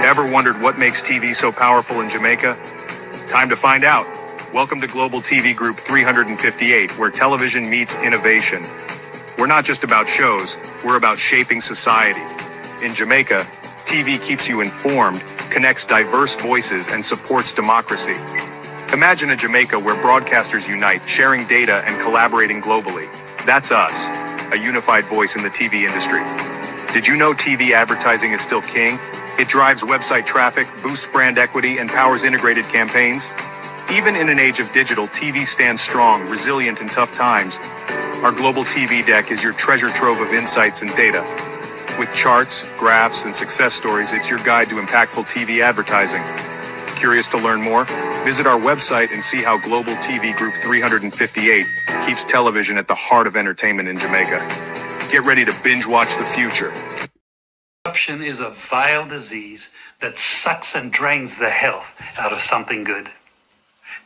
Ever wondered what makes TV so powerful in Jamaica? Time to find out. Welcome to Global TV Group 358, where television meets innovation. We're not just about shows, we're about shaping society. In Jamaica, TV keeps you informed, connects diverse voices, and supports democracy. Imagine a Jamaica where broadcasters unite, sharing data and collaborating globally. That's us, a unified voice in the TV industry. Did you know TV advertising is still king? It drives website traffic, boosts brand equity, and powers integrated campaigns. Even in an age of digital, TV stands strong, resilient in tough times. Our global TV deck is your treasure trove of insights and data. With charts, graphs, and success stories, it's your guide to impactful TV advertising. Curious to learn more? Visit our website and see how Global TV Group 358 keeps television at the heart of entertainment in Jamaica. Get ready to binge watch the future. Corruption is a vile disease that sucks and drains the health out of something good.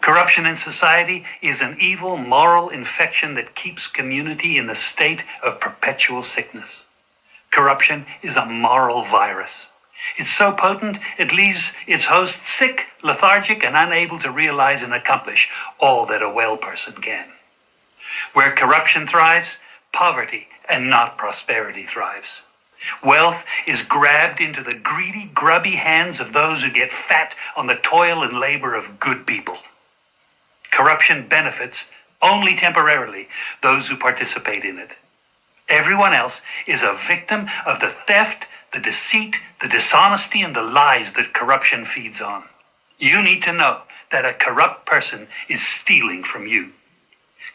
Corruption in society is an evil moral infection that keeps community in the state of perpetual sickness. Corruption is a moral virus. It's so potent, it leaves its host sick, lethargic, and unable to realize and accomplish all that a well person can. Where corruption thrives, poverty and not prosperity thrives. Wealth is grabbed into the greedy, grubby hands of those who get fat on the toil and labor of good people. Corruption benefits, only temporarily, those who participate in it. Everyone else is a victim of the theft, the deceit, the dishonesty, and the lies that corruption feeds on. You need to know that a corrupt person is stealing from you.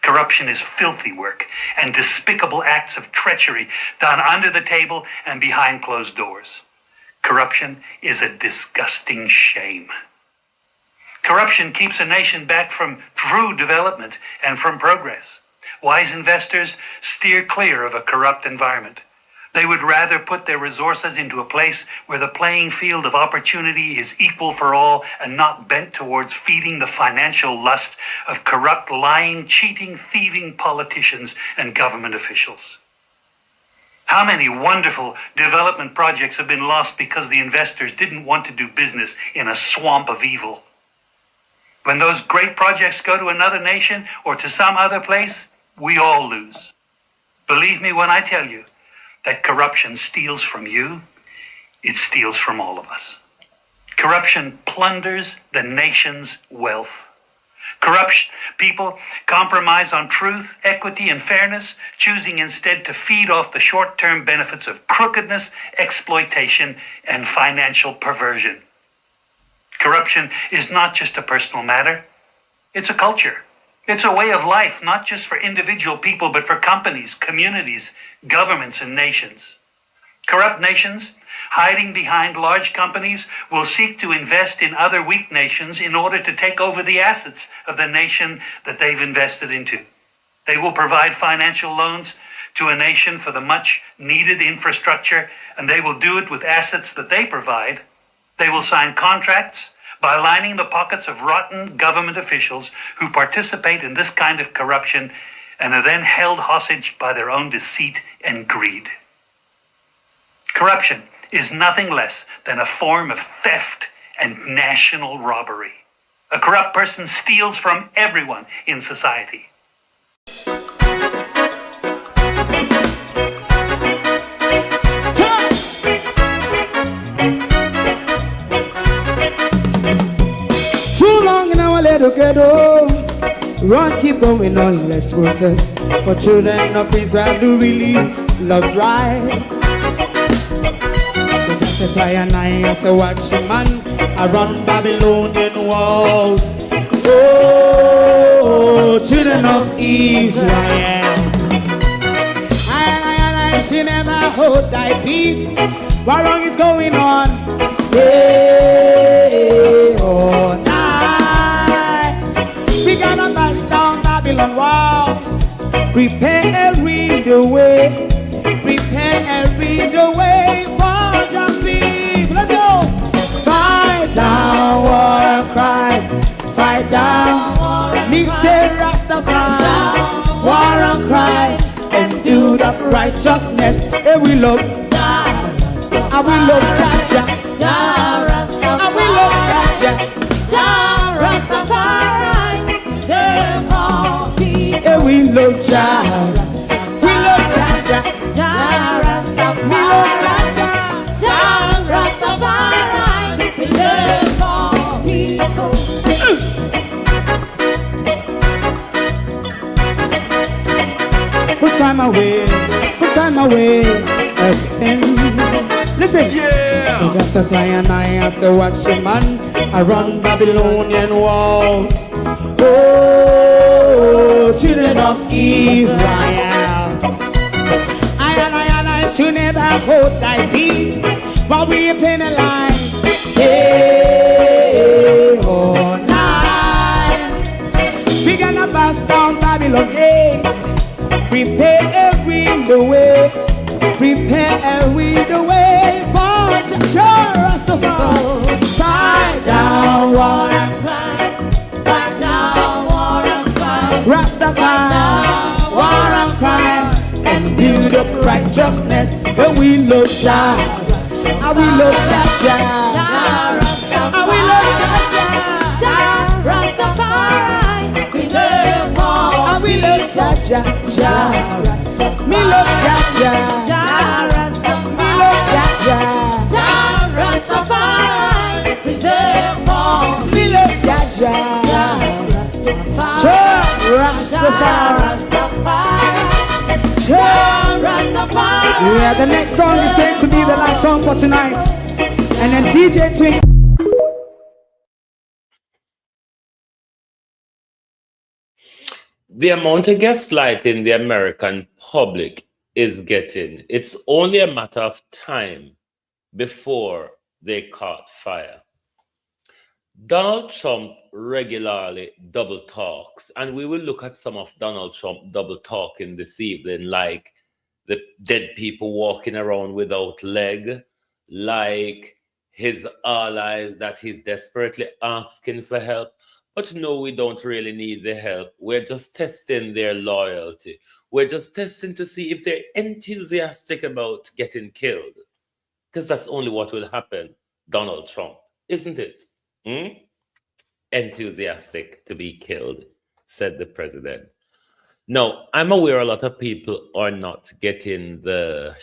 Corruption is filthy work and despicable acts of treachery done under the table and behind closed doors. Corruption is a disgusting shame. Corruption keeps a nation back from true development and from progress. Wise investors steer clear of a corrupt environment. They would rather put their resources into a place where the playing field of opportunity is equal for all and not bent towards feeding the financial lust of corrupt, lying, cheating, thieving politicians and government officials. How many wonderful development projects have been lost because the investors didn't want to do business in a swamp of evil? When those great projects go to another nation or to some other place, we all lose. Believe me when I tell you that corruption steals from you, it steals from all of us. Corruption plunders the nation's wealth. Corrupt people compromise on truth, equity, and fairness, choosing instead to feed off the short-term benefits of crookedness, exploitation, and financial perversion. Corruption is not just a personal matter, it's a culture. It's a way of life, not just for individual people, but for companies, communities, governments, and nations. Corrupt nations, hiding behind large companies, will seek to invest in other weak nations in order to take over the assets of the nation that they've invested into. They will provide financial loans to a nation for the much-needed infrastructure, and they will do it with assets that they provide. They will sign contracts by lining the pockets of rotten government officials who participate in this kind of corruption and are then held hostage by their own deceit and greed. Corruption is nothing less than a form of theft and national robbery. A corrupt person steals from everyone in society. Together, run, keep going on, less process. For children of Israel do really love rights. So just as I and I as a watchman around Babylonian walls. Oh, children of Israel, I shall never hold thy peace while wrong is going on. Day or night. We gonna bust down Babylon walls. Prepare the way. Prepare the way for your people. Let's go. Fight down war and crime. Fight down. Me say Rastafari. War and crime. And do the righteousness. And we love. And we love Jah. love Jah. We love Jah. Jah Rastafari. We love Jah. Jah Rastafari. Preserve our people. Put time away again. Listen, yeah. Just as I and I as a watchman, I run Babylonian walls. Oh, children of Israel, I should never hold thy peace while we penalize. Hey, oh, night. We gonna bust down Babylon gates. Prepare the way. Prepare the way for Jah Rastafari. Fight down war and fight. Fight down war and fight. Rastafari, war and crime, and build up righteousness. And we love Jah. And we love Jah. And we love Jah. Jah Rastafari. We love all. And we love Jah. Jah Rastafari. Me love Jah. Jah Rastafari. Me love Jah. Jah Rastafari. Preserve all. Me love Jah. Jah Rastafari. Jah Rastafari. Jah Rastafari. Yeah, the next song is going to be the last song for tonight. And then DJ Twink. The amount of gaslighting the American public is getting, it's only a matter of time before they caught fire. Donald Trump regularly double talks, and we will look at some of Donald Trump double talking this evening, like the dead people walking around without leg, like his allies that he's desperately asking for help. But no, we don't really need the help. We're just testing their loyalty. We're just testing to see if they're enthusiastic about getting killed. Because that's only what will happen, Donald Trump, isn't it? Enthusiastic to be killed, said the president. Now, I'm aware a lot of people are not getting the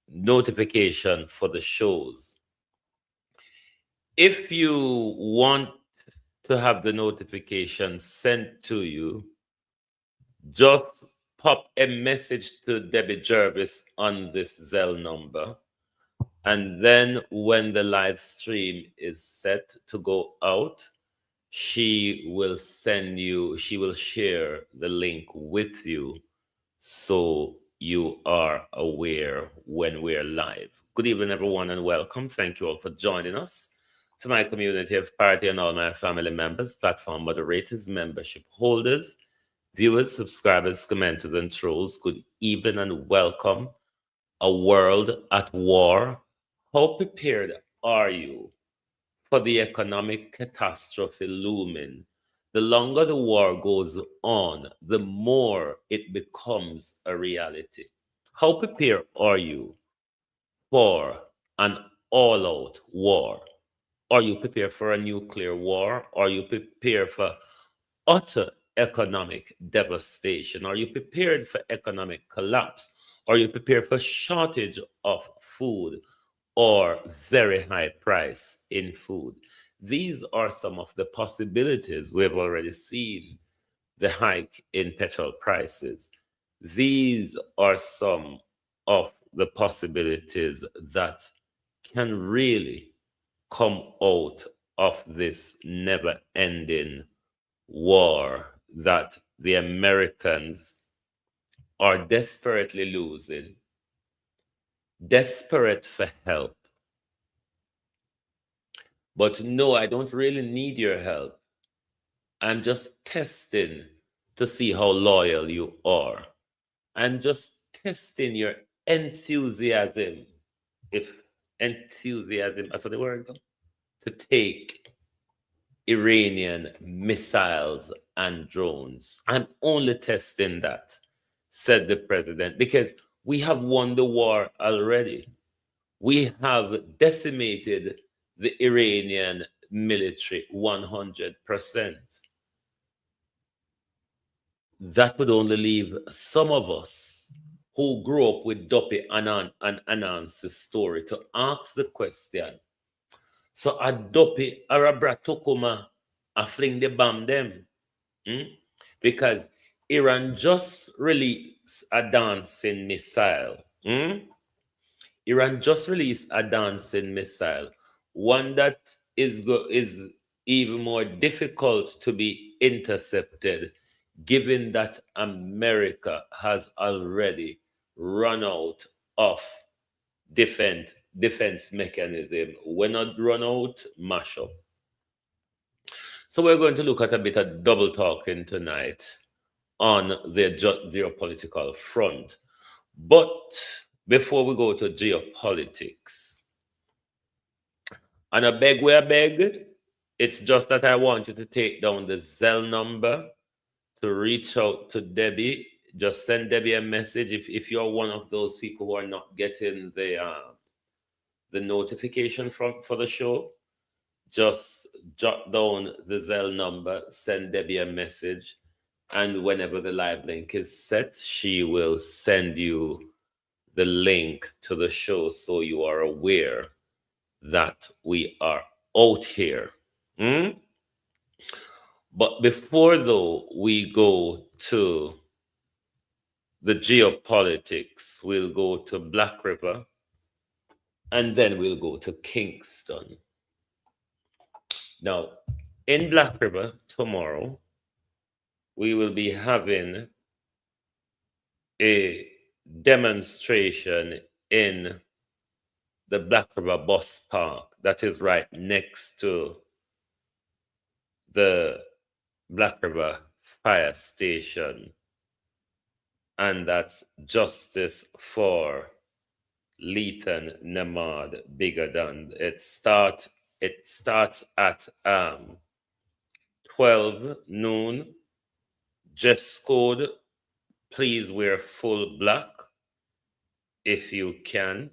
notification for the shows. If you want to have the notification sent to you, just pop a message to Debbie Jervis on this Zelle number. And then when the live stream is set to go out, she will share the link with you so you are aware when we're live. Good evening, everyone, and welcome. Thank you all for joining us. To my community of party and all my family members, platform moderators, membership holders, viewers, subscribers, commenters, and trolls, good evening and welcome. A world at war. How prepared are you for the economic catastrophe looming? The longer the war goes on, the more it becomes a reality. How prepared are you for an all-out war? Are you prepared for a nuclear war? Are you prepared for utter economic devastation? Are you prepared for economic collapse? Are you prepared for shortage of food or very high price in food? These are some of the possibilities. We've already seen the hike in petrol prices. These are some of the possibilities that can really come out of this never-ending war that the Americans are desperately losing, desperate for help. But no, I don't really need your help. I'm just testing to see how loyal you are. I'm just testing your enthusiasm, if enthusiasm, that's the word, to take Iranian missiles and drones. I'm only testing that, said the president, because we have won the war already. We have decimated the Iranian military 100%. that would only leave some of us who grew up with Duppy and Anan's story to ask the question. So a Duppy or a Bratukuma a fling the bomb them. Because Iran just released a dancing missile. Iran just released a dancing missile, one that is even more difficult to be intercepted, given that America has already run out of defense mechanism. When not run out, mash up. So we're going to look at a bit of double talking tonight on the geopolitical front. But before we go to geopolitics, and I beg, it's just that I want you to take down the Zelle number to reach out to Debbie. Just send Debbie a message if you're one of those people who are not getting the notification for the show. Just jot down the Zelle number, send Debbie a message, and whenever the live link is set, she will send you the link to the show so you are aware that we are out here. But before, though, we go to the geopolitics, we'll go to Black River, and then we'll go to Kingston. Now, in Black River tomorrow, we will be having a demonstration in the Black River Bus Park that is right next to the Black River Fire Station, and that's Justice for Leighton Nemad Bigadon. It starts at 12 noon. Dress code, please wear full black if you can.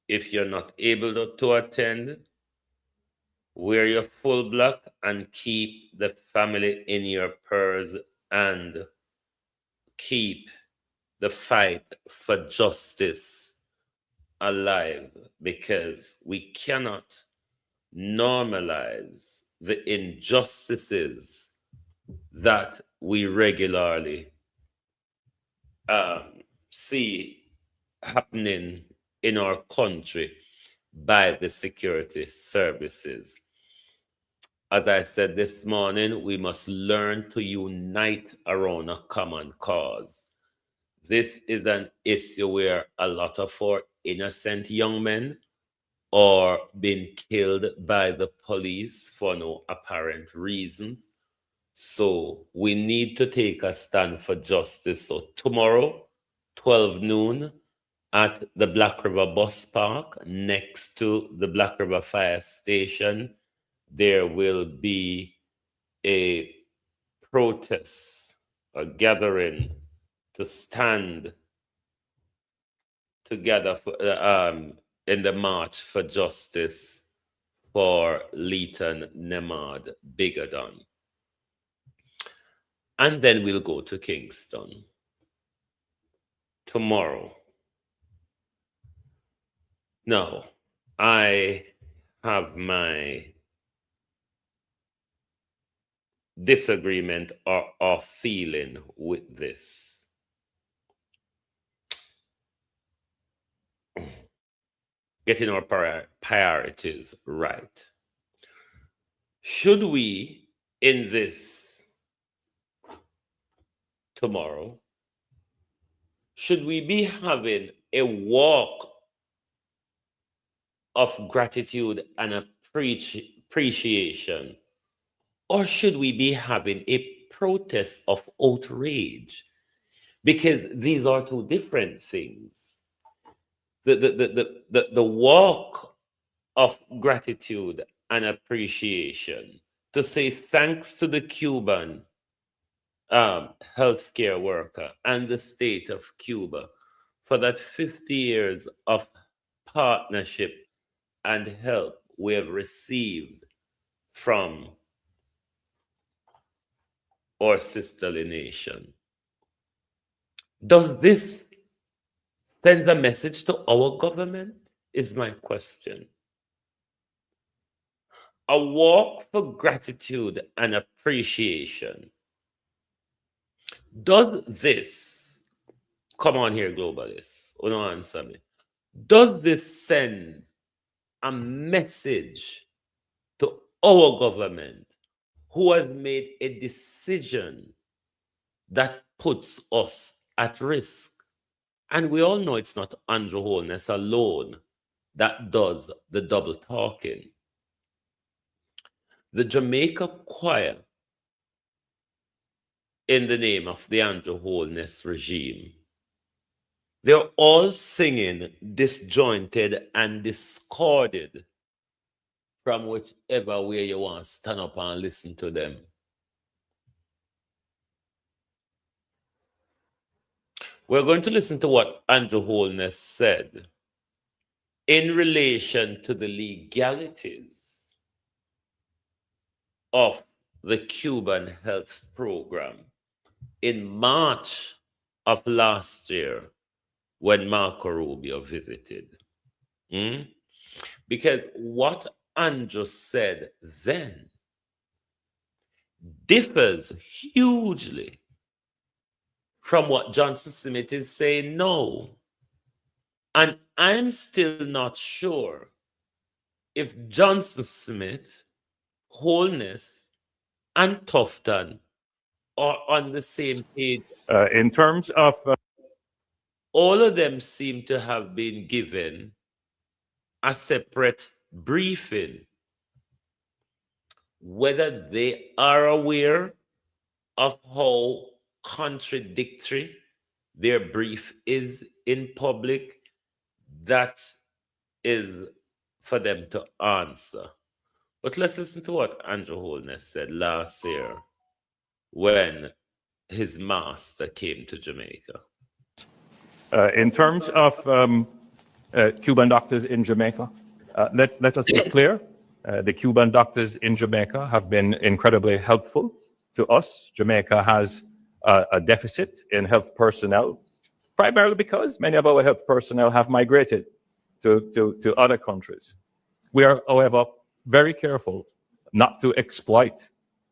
If you're not able to attend, wear your full black and keep the family in your prayers and keep the fight for justice alive, because we cannot normalize the injustices that we regularly see happening in our country by the security services. As I said this morning, we must learn to unite around a common cause. This is an issue where a lot of our innocent young men are being killed by the police for no apparent reasons. So we need to take a stand for justice. So tomorrow, 12 noon, at the Black River Bus Park next to the Black River Fire Station, there will be a protest, a gathering to stand together for, in the March for Justice for Leighton Nemad Bigadon. And then we'll go to Kingston tomorrow. Now, I have my disagreement or feeling with this. Getting our priorities right. Should we, in this tomorrow, should we be having a walk of gratitude and appreciation, or should we be having a protest of outrage? Because these are two different things. The walk of gratitude and appreciation to say thanks to the Cuban healthcare worker and the state of Cuba for that 50 years of partnership and help we have received from or sisterly nation. Does this send a message to our government? Is my question. A walk for gratitude and appreciation. Does this, come on here, globalists, don't answer me. Does this send a message to our government who has made a decision that puts us at risk? And we all know it's not Andrew Holness alone that does the double talking. The Jamaica choir, in the name of the Andrew Holness regime, they're all singing disjointed and discorded from whichever way you want to stand up and listen to them. We're going to listen to what Andrew Holness said in relation to the legalities of the Cuban health program in March of last year when Marco Rubio visited. Because what Andrew said then differs hugely from what Johnson Smith is saying now. And I'm still not sure if Johnson Smith, Holness, and Tufton are on the same page. In terms of... all of them seem to have been given a separate briefing. Whether they are aware of how contradictory their brief is in public, that is for them to answer. But let's listen to what Andrew Holness said last year when his master came to Jamaica. In terms of Cuban doctors in Jamaica, let us be clear. The Cuban doctors in Jamaica have been incredibly helpful to us. Jamaica has a deficit in health personnel, primarily because many of our health personnel have migrated to other countries. We are, however, very careful not to exploit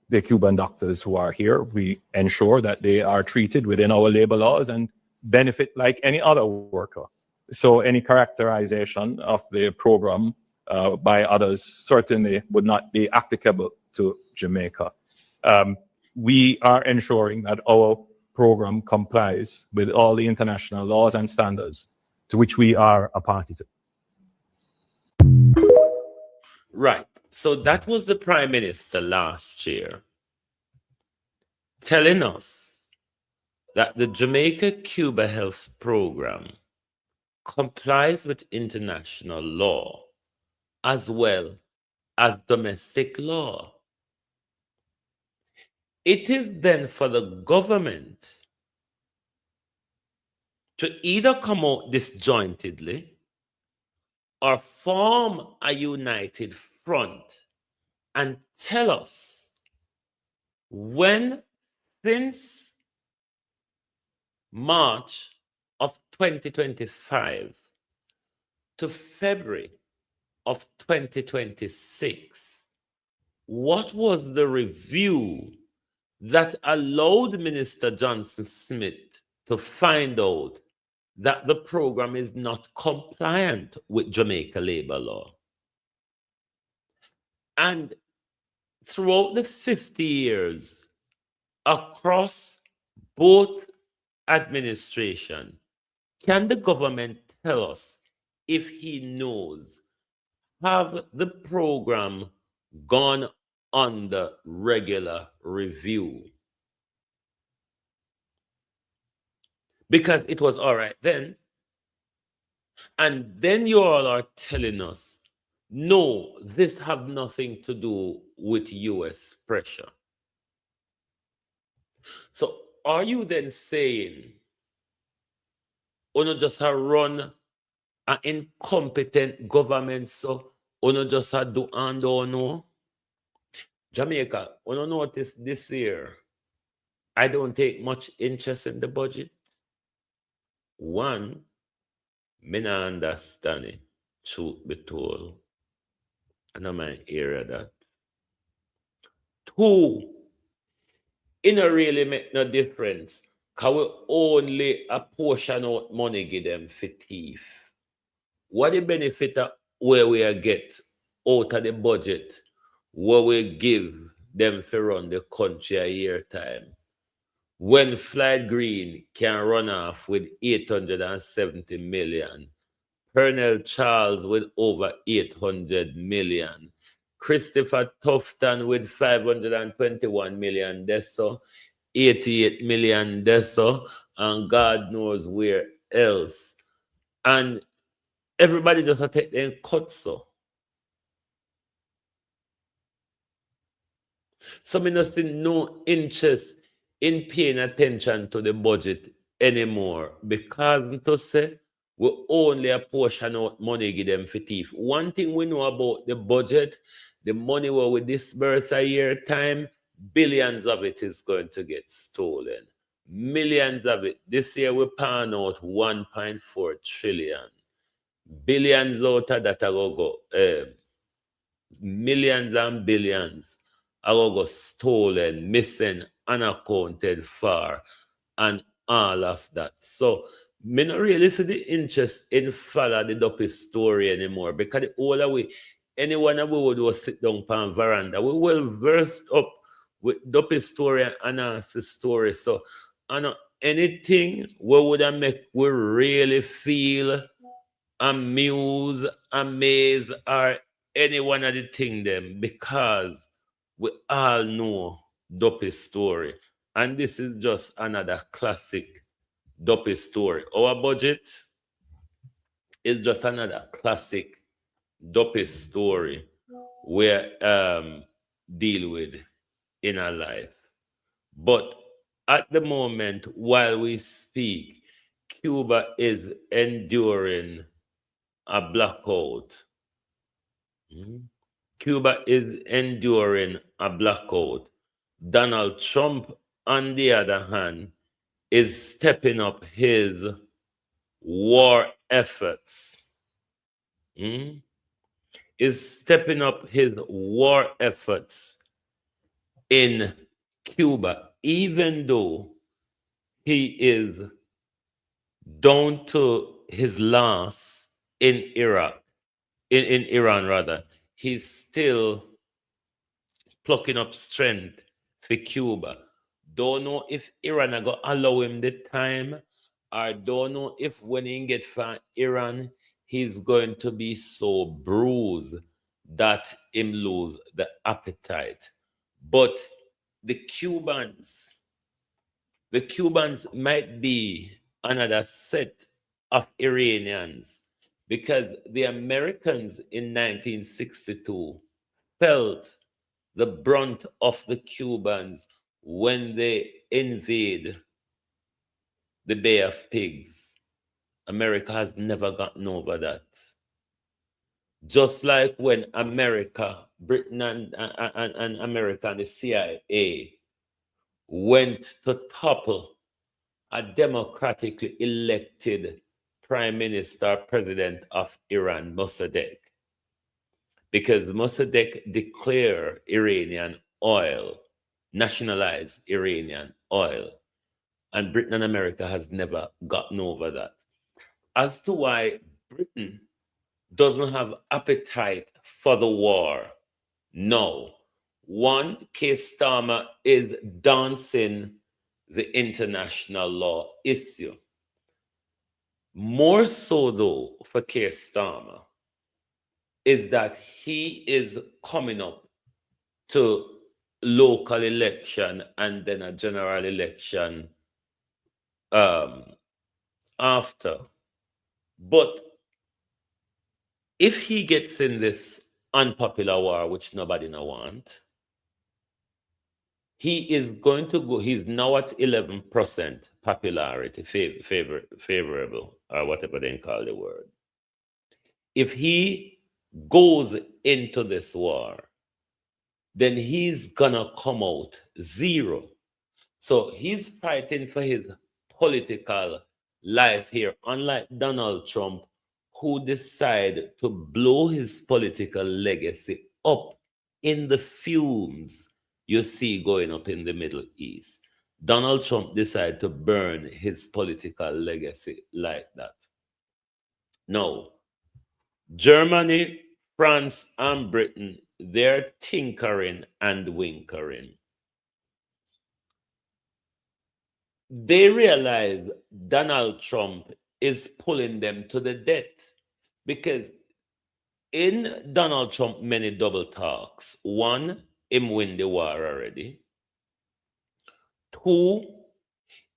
the Cuban doctors who are here. We ensure that they are treated within our labor laws and benefit like any other worker. So any characterization of the program by others certainly would not be applicable to Jamaica. We are ensuring that our program complies with all the international laws and standards to which we are a party to. Right. So that was the Prime Minister last year telling us that the Jamaica-Cuba Health Program complies with international law as well as domestic law. It is then for the government to either come out disjointedly or form a united front and tell us when, since March of 2025 to February of 2026, what was the review that allowed Minister Johnson Smith to find out that the program is not compliant with Jamaica labor law? And throughout the 50 years, across both administration, can the government tell us if he knows, have the program gone under regular review? Because it was all right then. And then you all are telling us, no, this have nothing to do with US pressure. So are you then saying, just run an incompetent government, so just do and don't know? Jamaica, notice this year, I don't take much interest in the budget. One, me not understand it, truth be told. I know my area that. Two, it don't really make no difference. Cause we only apportion out money give them for thief. What the benefit of where we get out of the budget, what we give them for run the country a year time? When Flight Green can run off with 870 million, Pernell Charles with over 800 million, Christopher Tufton with 521 million, deso, 88 million, deso, and God knows where else. And everybody just take their cut so. So me not see no interest in paying attention to the budget anymore because to say we only apportion out money give them for thief. One thing we know about the budget, the money where we disburse a year time, billions of it is going to get stolen. Millions of it. This year we pan out 1.4 trillion. Billions out of that go millions and billions are stolen, missing, unaccounted for, and all of that. So, me not really see the interest in follow the dopey story anymore because the older we, anyone that we would sit down on veranda, we well versed up with dopey story and analysis story. So, I know anything we would make we really feel amused, amazed, or any one of the thing them because we all know dopey story. And this is just another classic dopey story. Our budget is just another classic dopey story where deal with in our life. But at the moment, while we speak, Cuba is enduring a blackout. Cuba is enduring a blackout. Donald Trump, on the other hand, is stepping up his war efforts. Is stepping up his war efforts in Cuba, even though he is down to his last in Iraq, in Iran rather. He's still plucking up strength for Cuba. Don't know if Iran are going to allow him the time, or don't know if when he get from Iran, he's going to be so bruised that him lose the appetite. But the Cubans might be another set of Iranians because the Americans in 1962 felt the brunt of the Cubans when they invade the Bay of Pigs. America has never gotten over that. Just like when America, Britain and America and the CIA went to topple a democratically elected prime minister, president of Iran, Mossadegh, because Mossadegh declared Iranian oil, nationalized Iranian oil, and Britain and America has never gotten over that. As to why Britain doesn't have appetite for the war, no. One, Keir Starmer is dancing the international law issue. More so, though, for Keir Starmer, is that he is coming up to local election and then a general election after. But if he gets in this unpopular war, which nobody now want, he is going to go, he's now at 11% popularity, favorable, or whatever they call the word. If he goes into this war, then he's gonna come out zero. So he's fighting for his political life here, unlike Donald Trump, who decided to blow his political legacy up in the fumes you see going up in the Middle East. Donald Trump decided to burn his political legacy like that. No, Germany, France, and Britain, they're tinkering and winkering. They realize Donald Trump is pulling them to the debt because in Donald Trump many double talks, one, him win the war already. Two,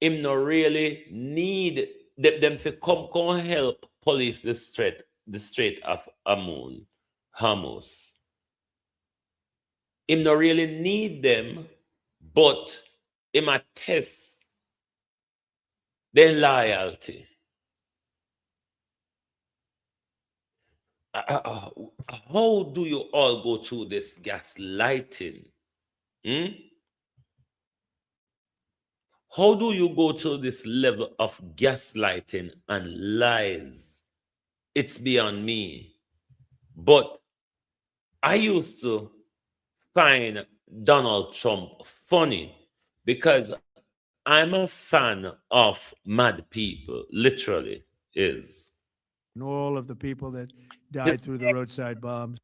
him not really need them to come help police the Strait of Hormuz. Him not really need them, but him a test their loyalty. How do you all go through this gaslighting? How do you go through this level of gaslighting and lies? It's beyond me. But I used to find Donald Trump funny because I'm a fan of mad people, literally is. And all of the people that died through the roadside bombs.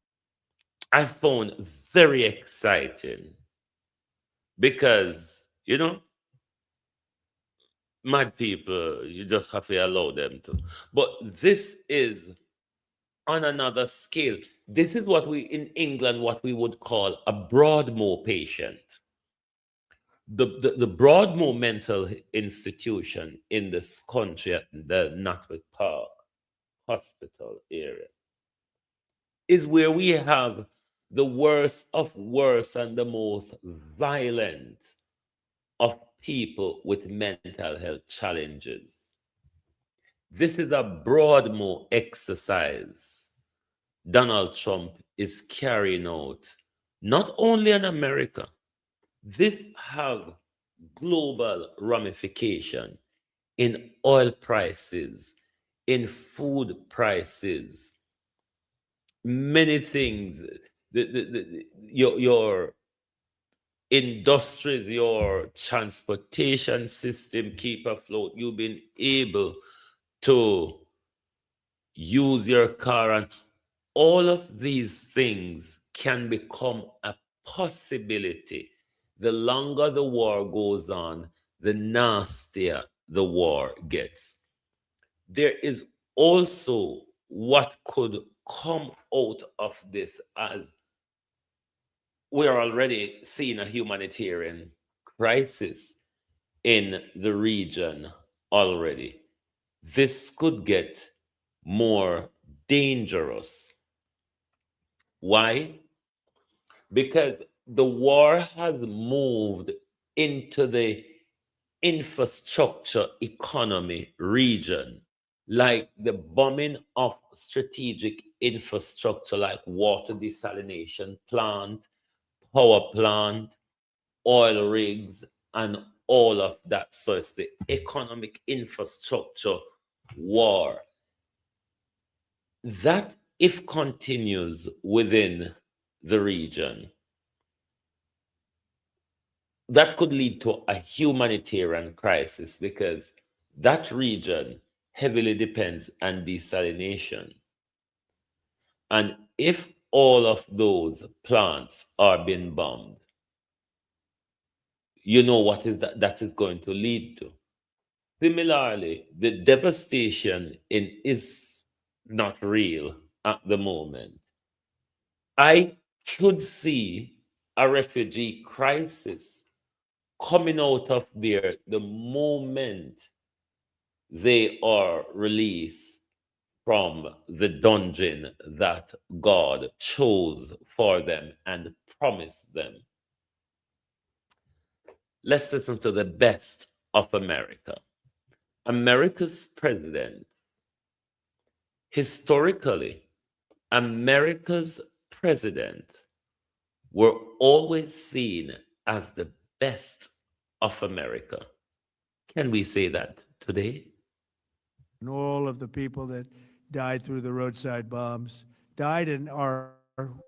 I found very exciting because, mad people, you just have to allow them to. But this is on another scale. This is what we in England, what we would call a Broadmoor patient. The Broadmoor mental institution in this country at the Natwick Park Hospital area is where we have the worst of worst and the most violent of people with mental health challenges. This is a Broadmoor exercise Donald Trump is carrying out, not only in America. This have global ramification in oil prices, in food prices, many things. Your industries, your transportation system keep afloat. You've been able to use your car, and all of these things can become a possibility. The longer the war goes on, the nastier the war gets. There is also what could come out of this, as we're already seeing a humanitarian crisis in the region already. This could get more dangerous. Why? Because the war has moved into the infrastructure economy region, like the bombing of strategic infrastructure like water desalination plant, power plant, oil rigs, and all of that. So it's the economic infrastructure war. That, if continues within the region, that could lead to a humanitarian crisis because that region heavily depends on desalination. And if all of those plants are being bombed, you know what is that is going to lead to. Similarly, the devastation is not real at the moment. I could see a refugee crisis coming out of there the moment they are released from the dungeon that God chose for them and promised them. Let's listen to the best of America. America's president. Historically, America's president were always seen as the best of America. Can we say that today? And all of the people that died through the roadside bombs died and are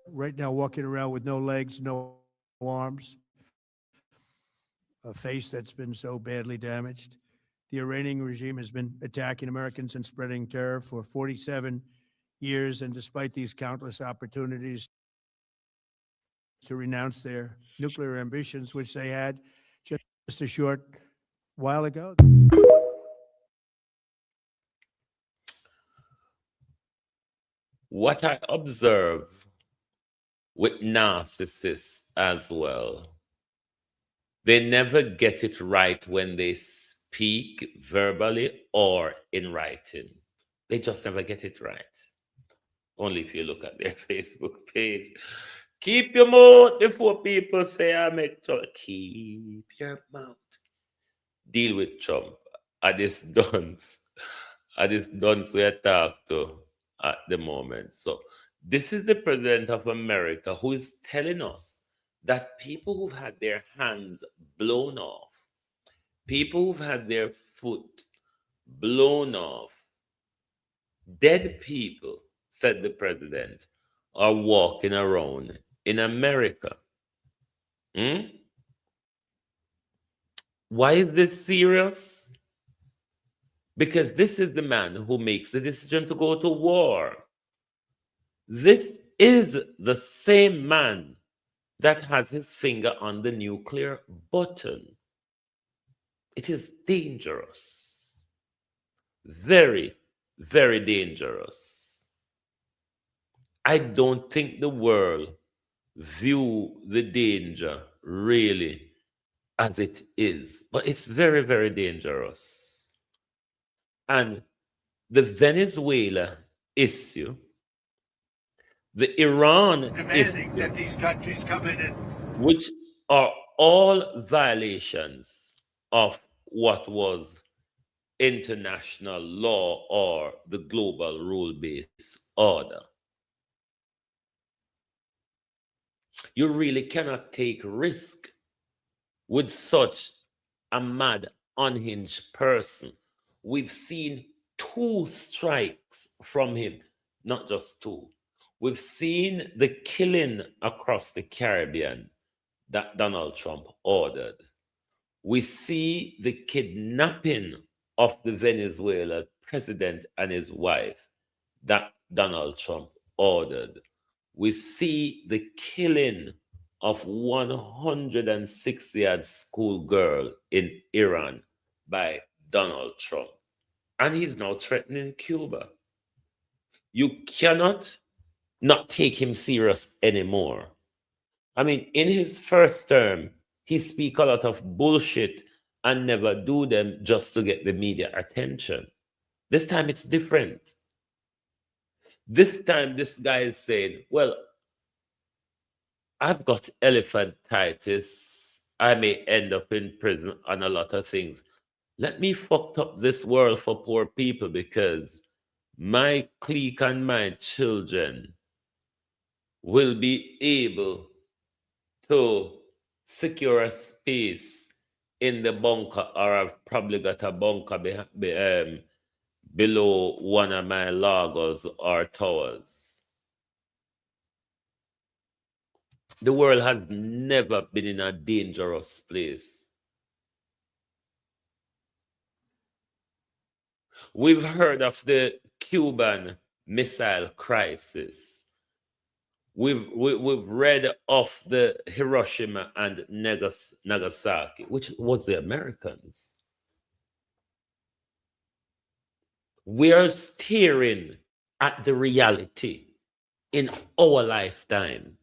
right now walking around with no legs, no arms, a face that's been so badly damaged. The Iranian regime has been attacking Americans and spreading terror for 47 years, and despite these countless opportunities to renounce their nuclear ambitions, which they had just a short while ago. What I observe with narcissists as well, they never get it right when they speak verbally or in writing. They just never get it right. Only if you look at their Facebook page. Keep your mouth before people say I make Trump. Keep your mouth. Deal with Trump. At this dunce we are talking to at the moment. So this is the president of America who is telling us that people who've had their hands blown off, people who've had their foot blown off, dead people, said the president, are walking around in America. Why is this serious? Because this is the man who makes the decision to go to war. This is the same man that has his finger on the nuclear button. It is dangerous. Very, very dangerous. I don't think the world view the danger really as it is, but it's very, very dangerous. And the Venezuela issue, the Iran issue, that these countries come in and which are all violations of what was international law or the global rule-based order. You really cannot take risk with such a mad, unhinged person. We've seen 2 strikes from him, not just 2. We've seen the killing across the Caribbean that Donald Trump ordered. We see the kidnapping of the Venezuelan president and his wife that Donald Trump ordered. We see the killing of 160-year-old schoolgirl in Iran by Donald Trump. And he's now threatening Cuba. You cannot not take him serious anymore. I mean, in his first term, he speak a lot of bullshit and never do them just to get the media attention. This time it's different. This time this guy is saying, well, I've got elephantitis. I may end up in prison on a lot of things. Let me fuck up this world for poor people because my clique and my children will be able to secure a space in the bunker, or I've probably got a bunker below one of my lagos or towers. The world has never been in a dangerous place. We've heard of the Cuban Missile Crisis. We've read of the Hiroshima and Nagasaki, which was the Americans. We are staring at the reality in our lifetime.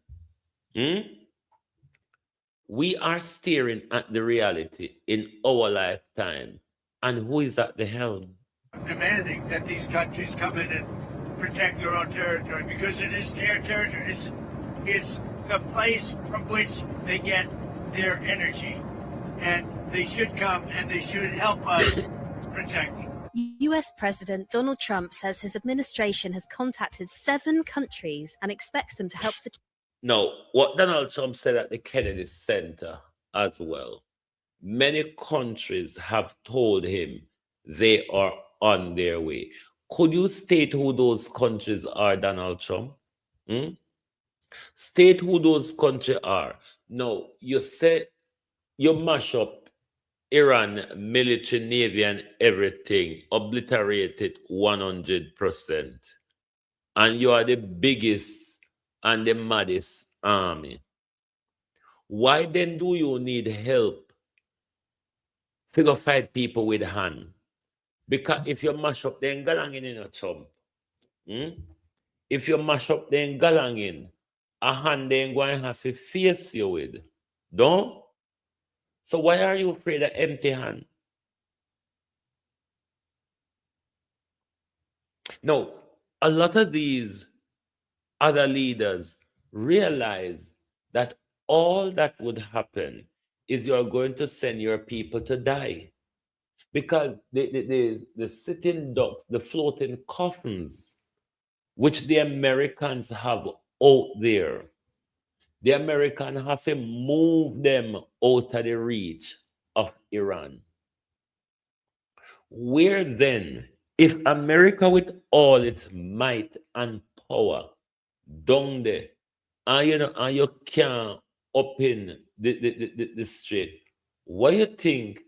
We are staring at the reality in our lifetime. And who is at the helm? demanding that these countries come in and protect their own territory because it is their territory. It's the place from which they get their energy, and they should come and they should help us protect it. US President Donald Trump says his administration has contacted 7 countries and expects them to help secure. Now, what Donald Trump said at the Kennedy Center as well, many countries have told him they are on their way. Could you state who those countries are, Donald Trump? Hmm? State who those countries are. No, you say you mash up Iran military, navy, and everything, obliterate it 100%. And you are the biggest and the maddest army. Why then do you need help? Figure fight people with hand. Because if you mash up, then galangin in a Trump. If you mash up, then galangin, a hand then going to have to face you with. Don't? So why are you afraid of empty hand? No, a lot of these other leaders realize that all that would happen is you're going to send your people to die. Because the sitting ducks, the floating coffins, which the Americans have out there, the Americans have to move them out of the reach of Iran. Where then, if America with all its might and power down there, and you can't open the strait, what you think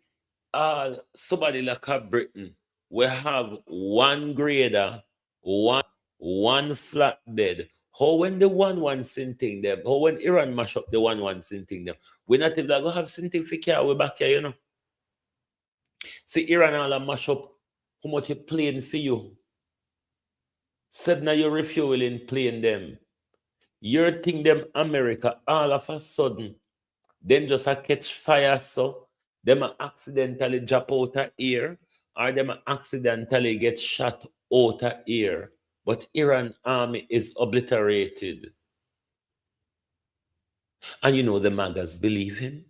somebody like a Britain will have one grader, one flatbed? How when the one sinting them? How when Iran mash up the one sinting them? We're not even gonna have sinting for care. We're back here, you know. See, Iran all mash up how much you playing for you. Said now you're refueling playing them. You're think them America all of a sudden, then just a catch fire, so them a accidentally drop out of here, or them a accidentally get shot out of here. But Iran army is obliterated. And you know the MAGAs believe him.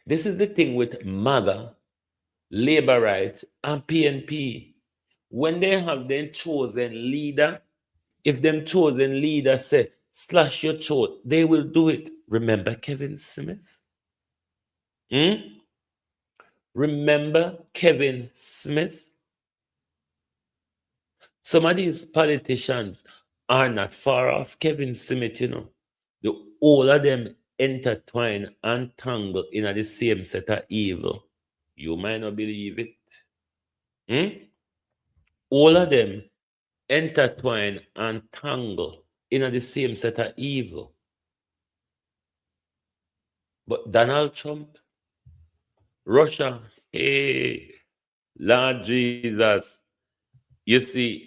This is the thing with MAGA, labor rights, and PNP. When they have their chosen leader, if them chosen leader say, slash your throat, they will do it. Remember Kevin Smith? Remember Kevin Smith? Some of these politicians are not far off Kevin Smith, you know. All of them intertwine and tangle in the same set of evil. You might not believe it. All of them intertwine and tangle in the same set of evil. But Donald Trump, Russia, hey, Lord Jesus, you see,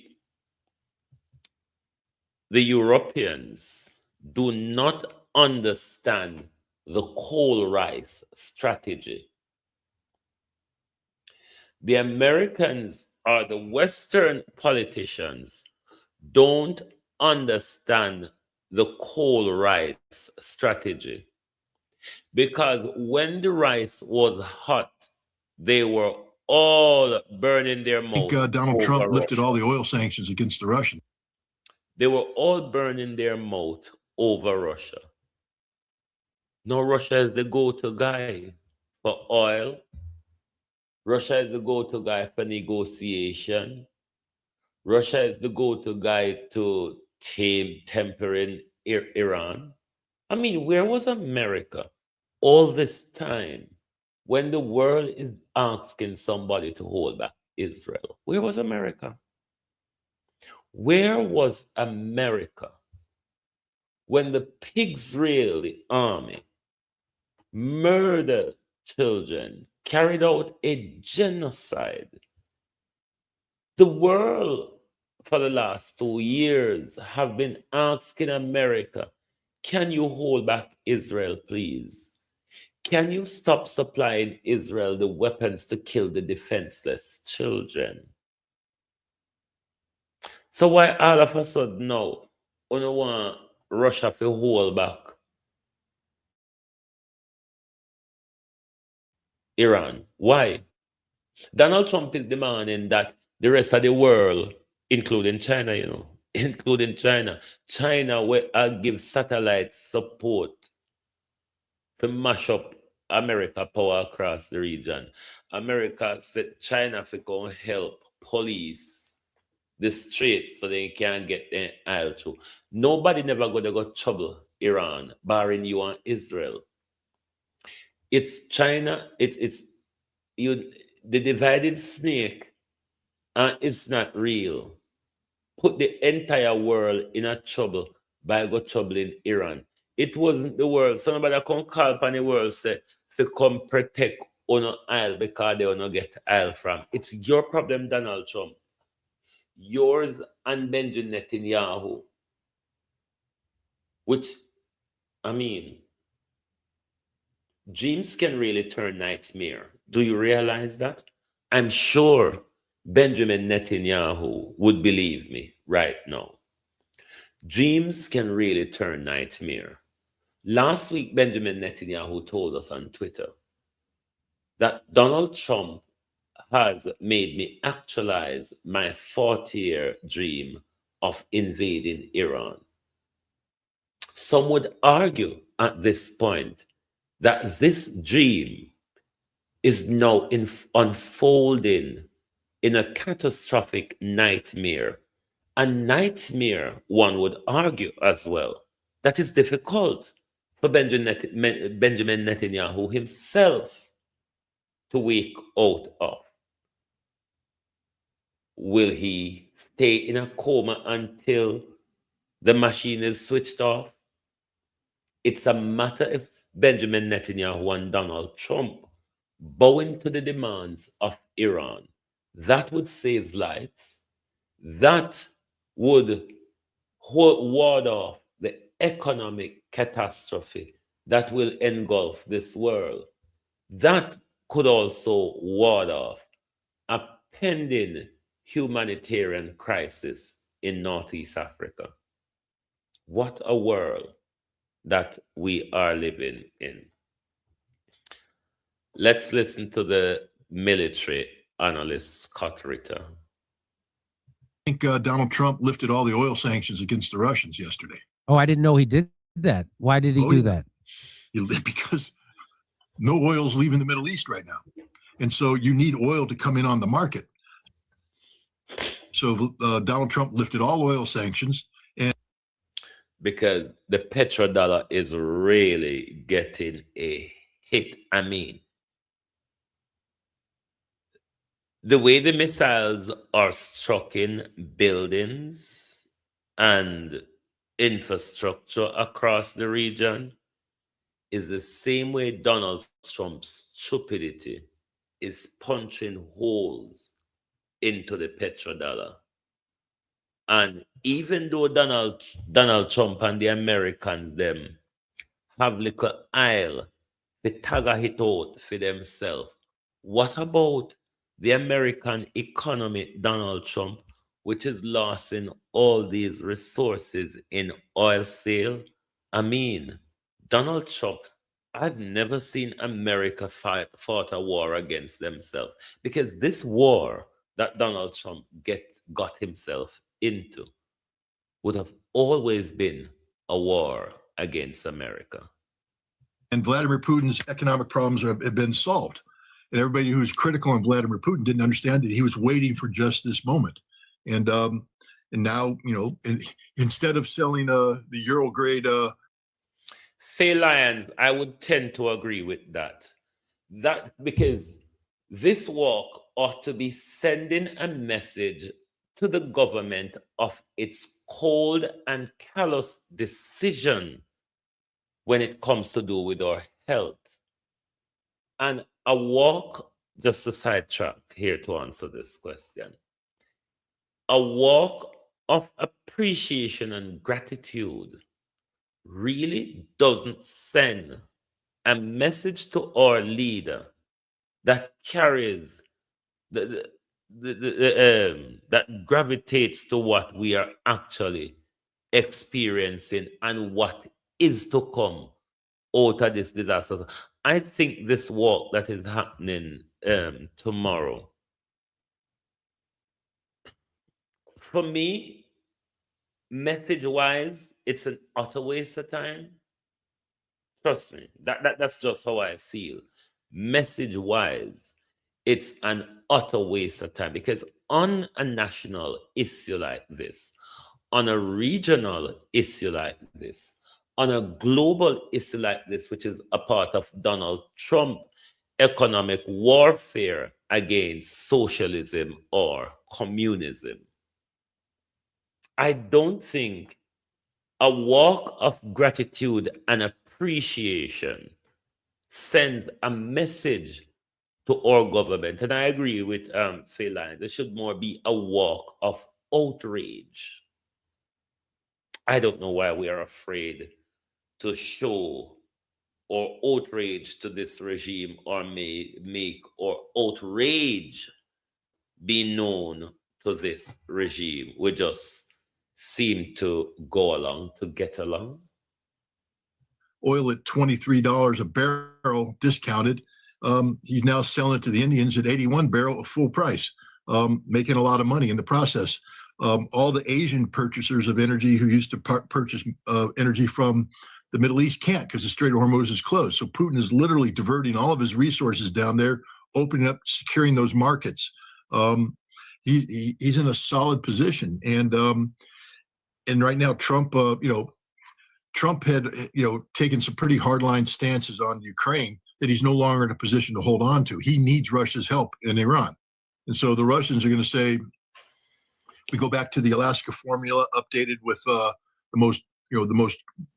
the Europeans do not understand the coal rice strategy. The Americans or the Western politicians don't understand the coal rice strategy. Because when the rice was hot, they were all burning their mouth. I think Donald Trump lifted all the oil sanctions against the Russians. They were all burning their mouth over Russia. Now Russia is the go-to guy for oil. Russia is the go-to guy for negotiation. Russia is the go-to guy to tame tempering Iran. I mean, where was America all this time when the world is asking somebody to hold back Israel? Where was America? Where was America when the Israeli army murdered children, carried out a genocide? The world for the last 2 years have been asking America, can you hold back Israel, please? Can you stop supplying Israel the weapons to kill the defenseless children? So why all of a sudden now, you don't want Russia to hold back Iran? Why? Donald Trump is demanding that the rest of the world, including China, you know, including China will give satellite support to mash up America power across the region. America said China for go help police the streets so they can get their aisle through. Nobody never gonna go trouble Iran, barring you and Israel. It's China, it's you the divided snake, and it's not real. Put the entire world in a trouble by go troubling Iran. It wasn't the world. Somebody come call upon the world say to come protect on aisle because they will not get aisle from. It's your problem, Donald Trump. Yours and Benjamin Netanyahu. Which, I mean, dreams can really turn nightmare. Do you realize that? I'm sure Benjamin Netanyahu would believe me right now. Dreams can really turn nightmare. Last week, Benjamin Netanyahu told us on Twitter that Donald Trump has made me actualize my 40-year dream of invading Iran. Some would argue at this point that this dream is now unfolding in a catastrophic nightmare. A nightmare, one would argue as well, that is difficult for Benjamin Netanyahu himself to wake out of. Will he stay in a coma until the machine is switched off? It's a matter if Benjamin Netanyahu and Donald Trump bowing to the demands of Iran. That would save lives. That would ward off the economic catastrophe that will engulf this world. That could also ward off a pending humanitarian crisis in Northeast Africa. What a world that we are living in. Let's listen to the military analyst, Scott Ritter. I think Donald Trump lifted all the oil sanctions against the Russians yesterday. Oh, I didn't know he did that. Why did he do that? Because no oil's leaving the Middle East right now. And so you need oil to come in on the market. So Donald Trump lifted all oil sanctions. And because the petrodollar is really getting a hit. I mean, the way the missiles are striking buildings and infrastructure across the region is the same way Donald Trump's stupidity is punching holes into the petrodollar. And even though Donald Trump and the Americans them have little aisle to tag a hit out for themselves, what about the American economy, Donald Trump, which is losing all these resources in oil sale? I mean, Donald Trump, I've never seen America fought a war against themselves, because this war that Donald Trump got himself into would have always been a war against America. And Vladimir Putin's economic problems have been solved. And everybody who's critical on Vladimir Putin didn't understand that he was waiting for just this moment. And now, instead of selling the Euro grade. Say Lyons, I would tend to agree with that. That because this walk ought to be sending a message to the government of its cold and callous decision when it comes to do with our health. And a walk, just a sidetrack here to answer this question, a walk of appreciation and gratitude really doesn't send a message to our leader that carries that gravitates to what we are actually experiencing and what is to come out of this disaster. I think this walk that is happening tomorrow, for me, message-wise, it's an utter waste of time. Trust me, that's just how I feel. Message wise, it's an utter waste of time because on a national issue like this, on a regional issue like this, on a global issue like this, which is a part of Donald Trump economic warfare against socialism or communism, I don't think a walk of gratitude and appreciation sends a message to our government. And I agree with Phil Lyons. There should more be a walk of outrage. I don't know why we are afraid to show or outrage to this regime or may make or outrage be known to this regime. We just seem to go along to get along. Oil at $23 a barrel, discounted. He's now selling it to the Indians at 81 barrel, a full price, making a lot of money in the process. All the Asian purchasers of energy who used to purchase energy from the Middle East can't because the Strait of Hormuz is closed. So Putin is literally diverting all of his resources down there, opening up, securing those markets. He's in a solid position, and right now Trump, Trump had taken some pretty hardline stances on Ukraine that he's no longer in a position to hold on to. He needs Russia's help in Iran, and so the Russians are going to say, we go back to the Alaska formula, updated with the most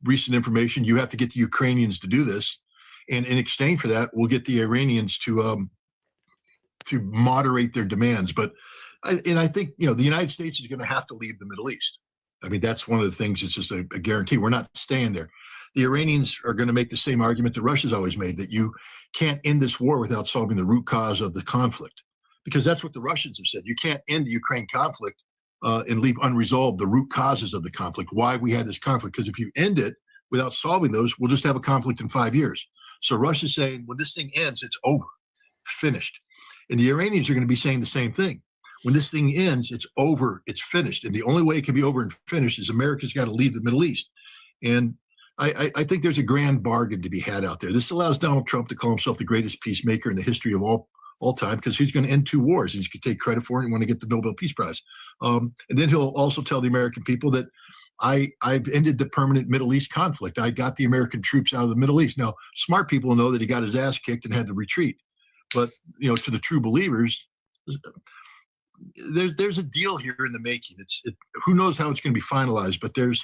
recent information. You have to get the Ukrainians to do this, and in exchange for that, we'll get the Iranians to moderate their demands. But I think the United States is going to have to leave the Middle East. I mean, that's one of the things. It's just a guarantee. We're not staying there. The Iranians are going to make the same argument that Russia's always made, that you can't end this war without solving the root cause of the conflict, because that's what the Russians have said. You can't end the Ukraine conflict and leave unresolved the root causes of the conflict, why we had this conflict. Because if you end it without solving those, we'll just have a conflict in 5 years. So Russia's saying, when this thing ends, it's over, finished. And the Iranians are going to be saying the same thing. When this thing ends, it's over, it's finished. And the only way it can be over and finished is America's got to leave the Middle East. And I think there's a grand bargain to be had out there. This allows Donald Trump to call himself the greatest peacemaker in the history of all time, because he's going to end 2 wars and he's going to take credit for it and want to get the Nobel Peace Prize. And then he'll also tell the American people that I've ended the permanent Middle East conflict. I got the American troops out of the Middle East. Now, smart people know that he got his ass kicked and had to retreat. But, to the true believers, there's a deal here in the making. Who knows how it's going to be finalized, but there's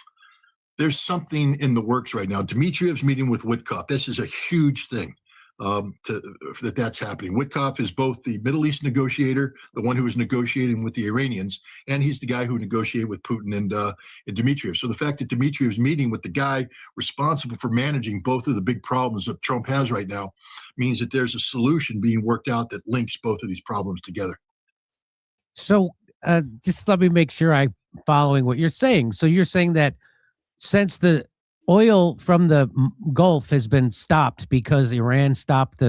something in the works right now. Dmitriev's meeting with Witkoff. This is a huge thing that's happening. Witkoff is both the Middle East negotiator, the one who was negotiating with the Iranians, and he's the guy who negotiated with Putin and Dmitriev. So the fact that Dmitriev's meeting with the guy responsible for managing both of the big problems that Trump has right now means that there's a solution being worked out that links both of these problems together. So just let me make sure I'm following what you're saying. So you're saying that since the oil from the Gulf has been stopped because Iran stopped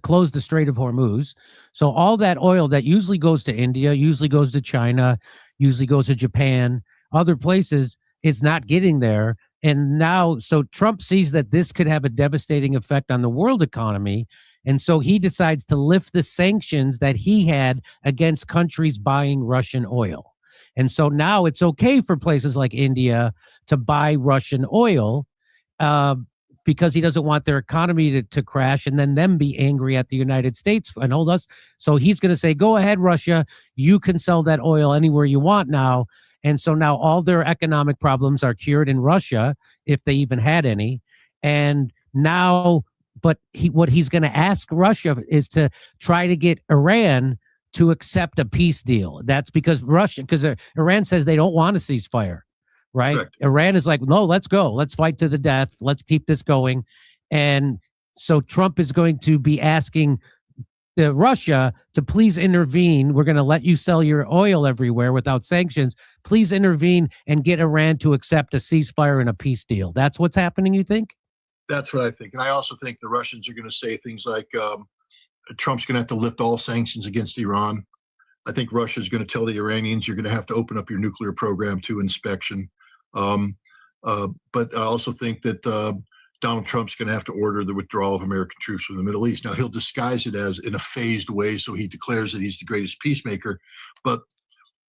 closed the Strait of Hormuz, so all that oil that usually goes to India, usually goes to China, usually goes to Japan, other places, is not getting there. And now, so Trump sees that this could have a devastating effect on the world economy. And so he decides to lift the sanctions that he had against countries buying Russian oil. And so now it's okay for places like India to buy Russian oil because he doesn't want their economy to crash and then them be angry at the United States and hold us. So he's going to say, go ahead, Russia, you can sell that oil anywhere you want now. And so now all their economic problems are cured in Russia, if they even had any. And now, but what he's going to ask Russia is to try to get Iran to accept a peace deal. That's because Iran says they don't want a ceasefire, right? Correct. Iran is like, no, let's go. Let's fight to the death. Let's keep this going. And so Trump is going to be asking Russia to please intervene. We're going to let you sell your oil everywhere without sanctions. Please intervene and get Iran to accept a ceasefire and a peace deal. That's what's happening, you think? That's what I think. And I also think the Russians are going to say things like, Trump's going to have to lift all sanctions against Iran. I think Russia is going to tell the Iranians, you're going to have to open up your nuclear program to inspection. But I also think that Donald Trump's going to have to order the withdrawal of American troops from the Middle East. Now, he'll disguise it as in a phased way, so he declares that he's the greatest peacemaker. But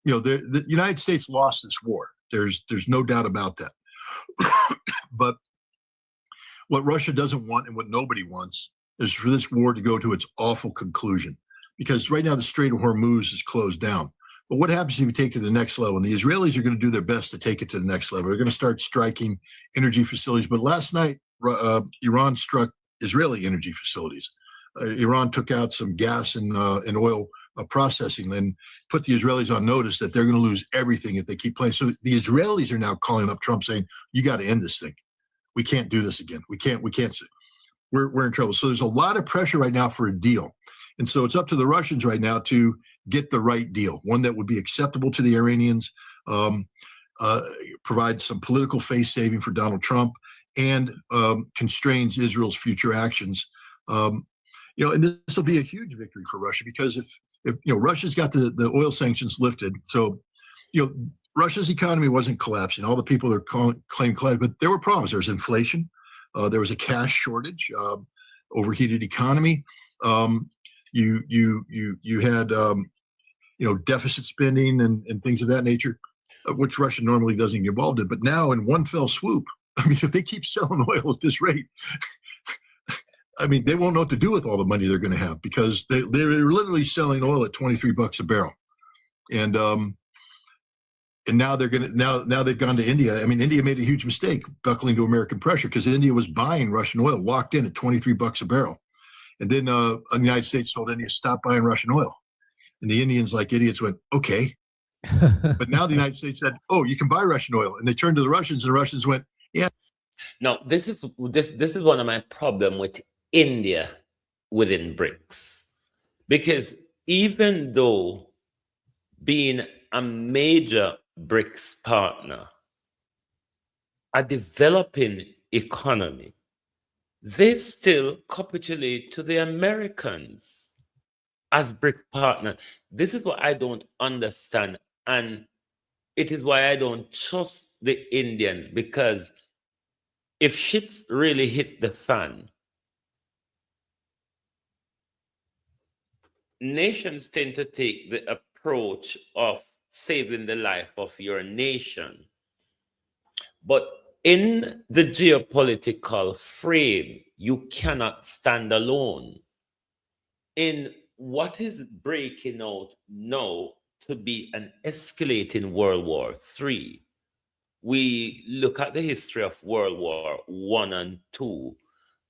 the United States lost this war. There's no doubt about that. But what Russia doesn't want and what nobody wants is for this war to go to its awful conclusion. Because right now the Strait of Hormuz is closed down. But what happens if you take it to the next level? And the Israelis are going to do their best to take it to the next level. They're going to start striking energy facilities. But last night, Iran struck Israeli energy facilities. Iran took out some gas and oil processing, then put the Israelis on notice that they're going to lose everything if they keep playing. So the Israelis are now calling up Trump saying, you got to end this thing. We can't do this again. We can't. We're in trouble. So there's a lot of pressure right now for a deal. And so it's up to the Russians right now to get the right deal, one that would be acceptable to the Iranians, provide some political face saving for Donald Trump, and constrains Israel's future actions. And this will be a huge victory for Russia, because if Russia's got the oil sanctions lifted, so Russia's economy wasn't collapsing. All the people are claiming collapse, but there were problems. There was inflation, there was a cash shortage, overheated economy. You had deficit spending and things of that nature, which Russia normally doesn't get involved in. But now, in one fell swoop, I mean, if they keep selling oil at this rate, I mean, they won't know what to do with all the money they're going to have, because they're literally selling oil at $23 a barrel, and now they're going to now they've gone to India. I mean, India made a huge mistake buckling to American pressure, because India was buying Russian oil locked in at $23 a barrel, and then the United States told India, stop buying Russian oil, and the Indians, like idiots, went okay. But now the United States said, oh, you can buy Russian oil, and they turned to the Russians, and the Russians went, yeah. Now, this is one of my problem with India within BRICS, because even though being a major BRICS partner, a developing economy, they still capitulate to the Americans as BRIC partner. This is what I don't understand, and it is why I don't trust the Indians, because if shit's really hit the fan, nations tend to take the approach of saving the life of your nation. But in the geopolitical frame, you cannot stand alone. In what is breaking out now to be an escalating World War III, we look at the history of World War I and II,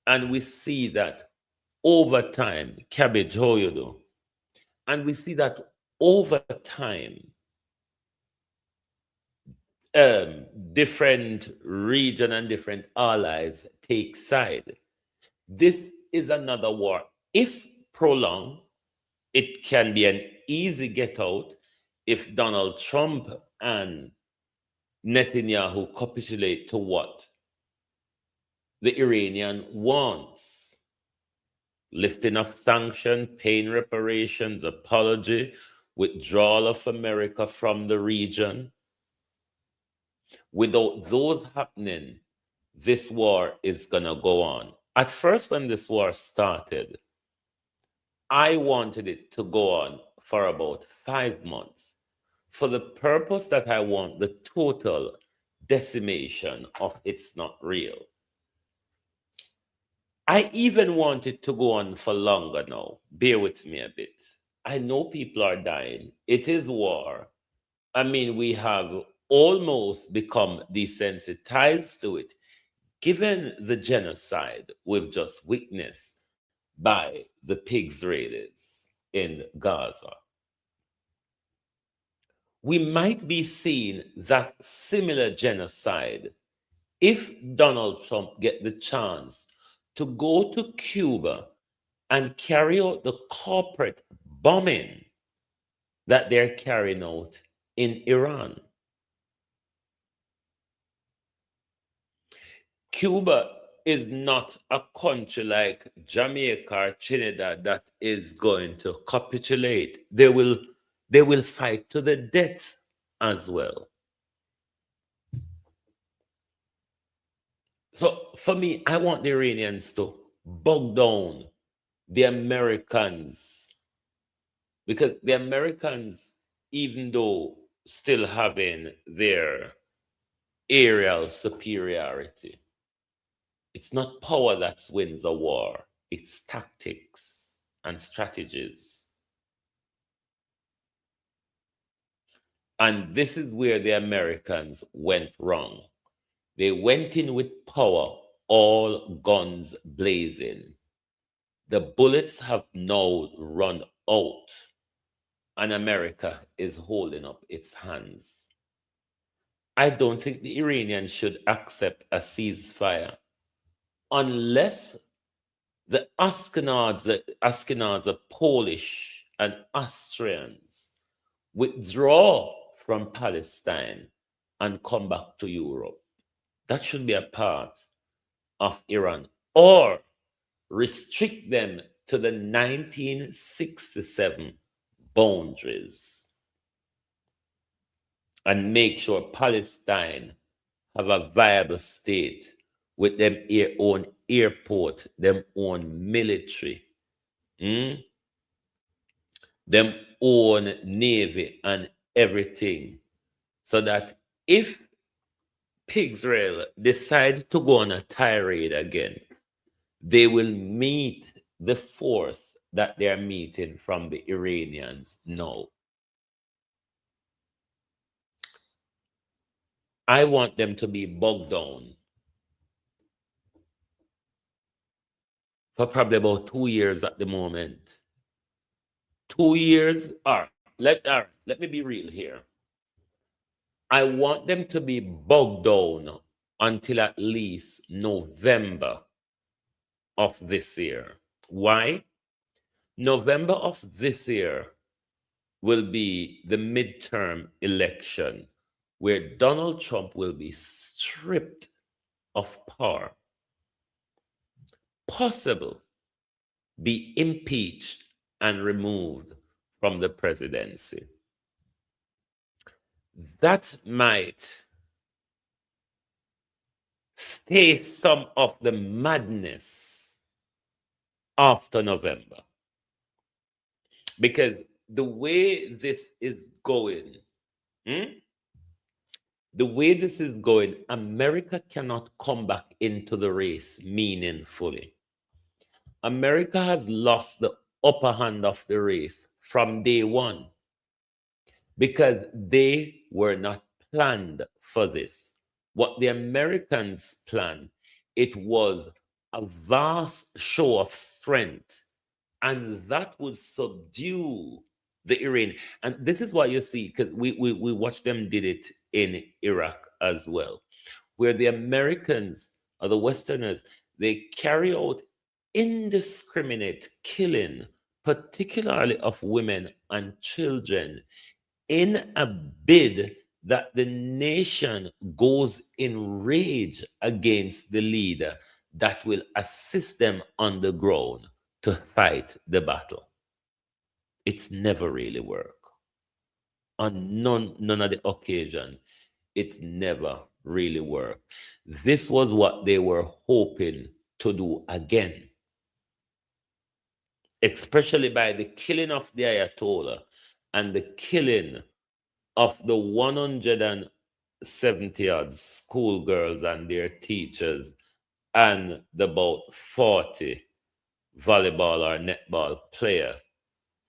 and we see that over time, cabbage, how you do? And we see that over time, different region and different allies take side. This is another war. If prolonged, it can be an easy get out if Donald Trump and Netanyahu capitulate to what the Iranian wants. Lifting of sanction, paying reparations, apology, withdrawal of America from the region. Without those happening, this war is going to go on. At first, when this war started, I wanted it to go on for about 5 months, for the purpose that I want the total decimation of it's not real. I even want it to go on for longer now. Bear with me a bit. I know people are dying. It is war. I mean, we have almost become desensitized to it, given the genocide we've just witnessed by the pigs raiders in Gaza. We might be seeing that similar genocide if Donald Trump gets the chance to go to Cuba and carry out the corporate bombing that they're carrying out in Iran. Cuba is not a country like Jamaica or Trinidad that is going to capitulate. They will fight to the death as well. So for me, I want the Iranians to bog down the Americans, because the Americans, even though still having their aerial superiority, it's not power that wins a war, it's tactics and strategies. And this is where the Americans went wrong. They went in with power, all guns blazing. The bullets have now run out, and America is holding up its hands. I don't think the Iranians should accept a ceasefire unless the Ashkenaz, the Polish and Austrians withdraw from Palestine and come back to Europe. That should be a part of Iran, or restrict them to the 1967 boundaries and make sure Palestine have a viable state with them own airport, them own military, them own navy and everything, so that if Israel decide to go on a tirade again, they will meet the force that they are meeting from the Iranians now. I want them to be bogged down for probably about 2 years at the moment. 2 years, or let me be real here. I want them to be bogged down until at least November of this year. Why? November of this year will be the midterm election where Donald Trump will be stripped of power, possible be impeached and removed from the presidency. That might stay some of the madness after November. Because the way this is going, America cannot come back into the race meaningfully. America has lost the upper hand of the race from day one because they were not planned for this. What the Americans planned, it was a vast show of strength, and that would subdue the Iran. And this is what you see, because we watched them did it in Iraq as well, where the Americans or the Westerners, they carry out indiscriminate killing, particularly of women and children, in a bid that the nation goes in rage against the leader that will assist them on the ground to fight the battle. It's never really worked. On none of the occasion, it never really worked. This was what they were hoping to do again, especially by the killing of the Ayatollah and the killing of the 170 odd schoolgirls and their teachers and the about 40 volleyball or netball player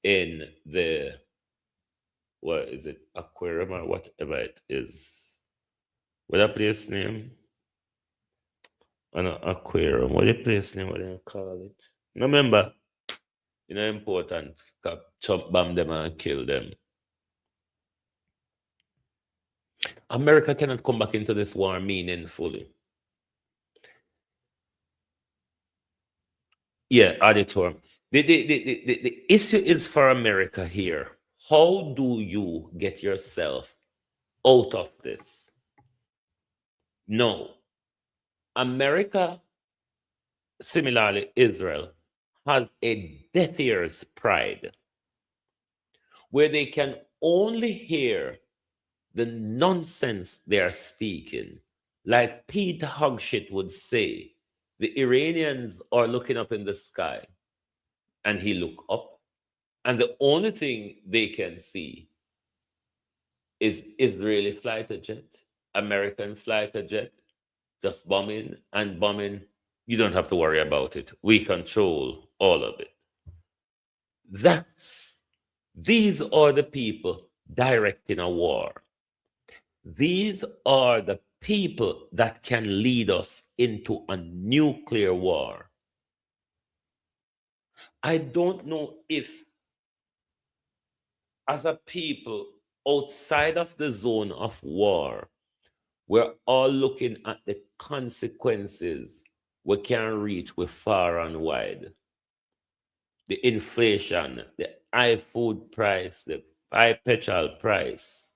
in the, what is it, aquarium or whatever it is. What that place name? An aquarium. What the place name? What do you call it? No, remember, important. Chop bomb them and kill them. America cannot come back into this war meaningfully. Yeah, auditor. The issue is for America here. How do you get yourself out of this? No. America, similarly Israel, has a death ears pride where they can only hear the nonsense they are speaking Like Peter Hogshit would say, the Iranians are looking up in the sky, and he look up, and the only thing they can see is Israeli fighter jet, American fighter jet, just bombing and bombing. You don't have to worry about it. We control all of it. These are the people directing a war. These are the people that can lead us into a nuclear war. I don't know if, as a people outside of the zone of war, we're all looking at the consequences we can reach with far and wide. The inflation, the high food price, the high petrol price,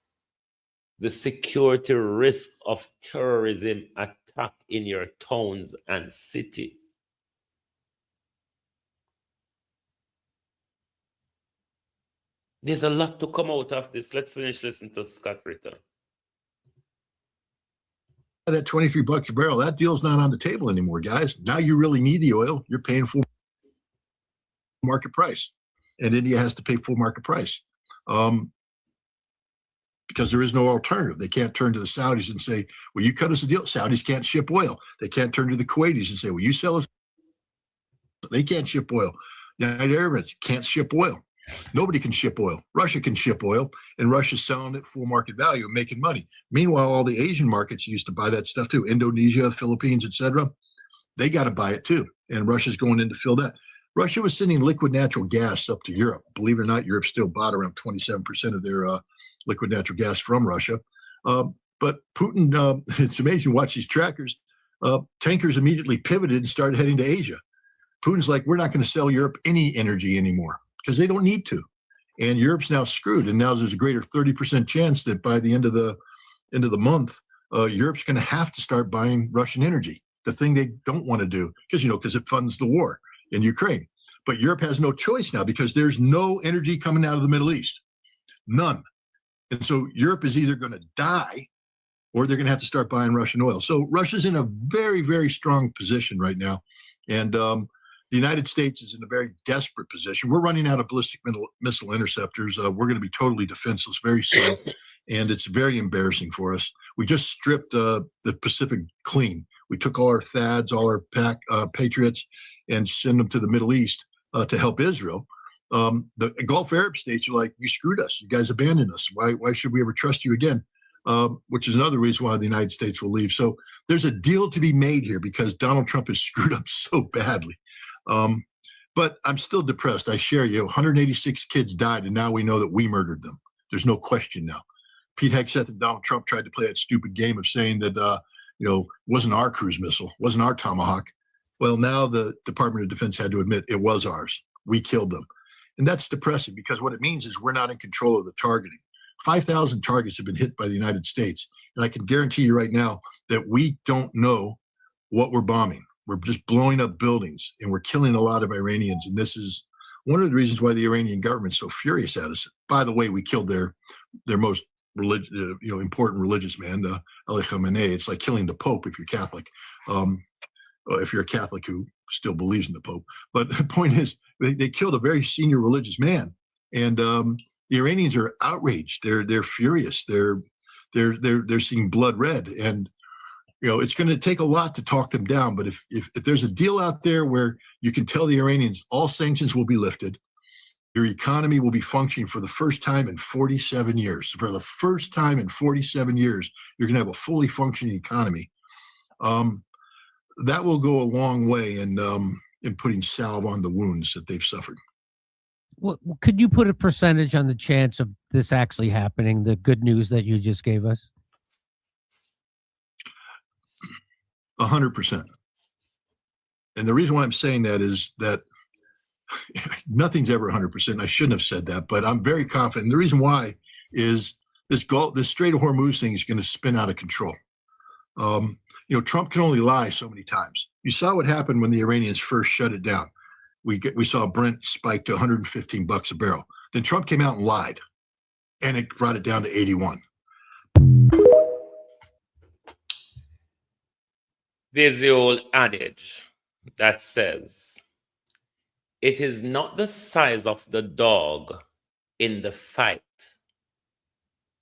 the security risk of terrorism attack in your towns and city. There's a lot to come out of this. Let's finish listening to Scott Ritter. That $23 a barrel, that deal's not on the table anymore, guys. Now you really need the oil. You're paying full market price. And India has to pay full market price. Because there is no alternative. They can't turn to the Saudis and say, well, you cut us a deal. Saudis can't ship oil. They can't turn to the Kuwaitis and say, well, you sell us. They can't ship oil. United Arab Emirates can't ship oil. Nobody can ship oil. Russia can ship oil, and Russia's selling it full market value and making money. Meanwhile, all the Asian markets used to buy that stuff too. Indonesia, Philippines, etc. They got to buy it too. And Russia's going in to fill that. Russia was sending liquid natural gas up to Europe. Believe it or not, Europe still bought around 27% of their liquid natural gas from Russia. But Putin, it's amazing to watch these trackers. Tankers immediately pivoted and started heading to Asia. Putin's like, we're not going to sell Europe any energy anymore because they don't need to. And Europe's now screwed. And now there's a greater 30% chance that by the end of the month, Europe's going to have to start buying Russian energy, the thing they don't want to do because it funds the war in Ukraine. But Europe has no choice now because there's no energy coming out of the Middle East. None. And so Europe is either going to die or they're going to have to start buying Russian oil. So Russia's in a very, very strong position right now. And the United States is in a very desperate position. We're running out of ballistic missile interceptors. We're going to be totally defenseless very soon. And it's very embarrassing for us. We just stripped the Pacific clean. We took all our THAADs, all our Patriots, and send them to the Middle East to help Israel. The Gulf Arab states are like, you screwed us. You guys abandoned us. Why should we ever trust you again? Which is another reason why the United States will leave. So there's a deal to be made here because Donald Trump has screwed up so badly. But I'm still depressed. I share you. 186 kids died, and now we know that we murdered them. There's no question now. Pete Hegseth and Donald Trump tried to play that stupid game of saying that, wasn't our cruise missile, wasn't our Tomahawk. Well, now the Department of Defense had to admit it was ours. We killed them. And that's depressing because what it means is we're not in control of the targeting. 5,000 targets have been hit by the United States. And I can guarantee you right now that we don't know what we're bombing. We're just blowing up buildings and we're killing a lot of Iranians. And this is one of the reasons why the Iranian government's so furious at us. By the way, we killed their most important religious man, Ali Khamenei. It's like killing the Pope if you're Catholic. If you're a Catholic who still believes in the Pope. But the point is, they killed a very senior religious man, and the Iranians are outraged. They're furious. They're seeing blood red, and it's going to take a lot to talk them down. But if there's a deal out there where you can tell the Iranians all sanctions will be lifted, your economy will be functioning for the first time in 47 years. For the first time in 47 years, you're going to have a fully functioning economy. That will go a long way in putting salve on the wounds that they've suffered. Well, could you put a percentage on the chance of this actually happening, the good news that you just gave us? 100%. And the reason why I'm saying that is that nothing's ever 100%. I shouldn't have said that, but I'm very confident. And the reason why is this Strait of Hormuz thing is going to spin out of control. Trump can only lie so many times. You saw what happened when the Iranians first shut it down. We saw Brent spike to $115 a barrel. Then Trump came out and lied, and it brought it down to 81. There's the old adage that says, it is not the size of the dog in the fight,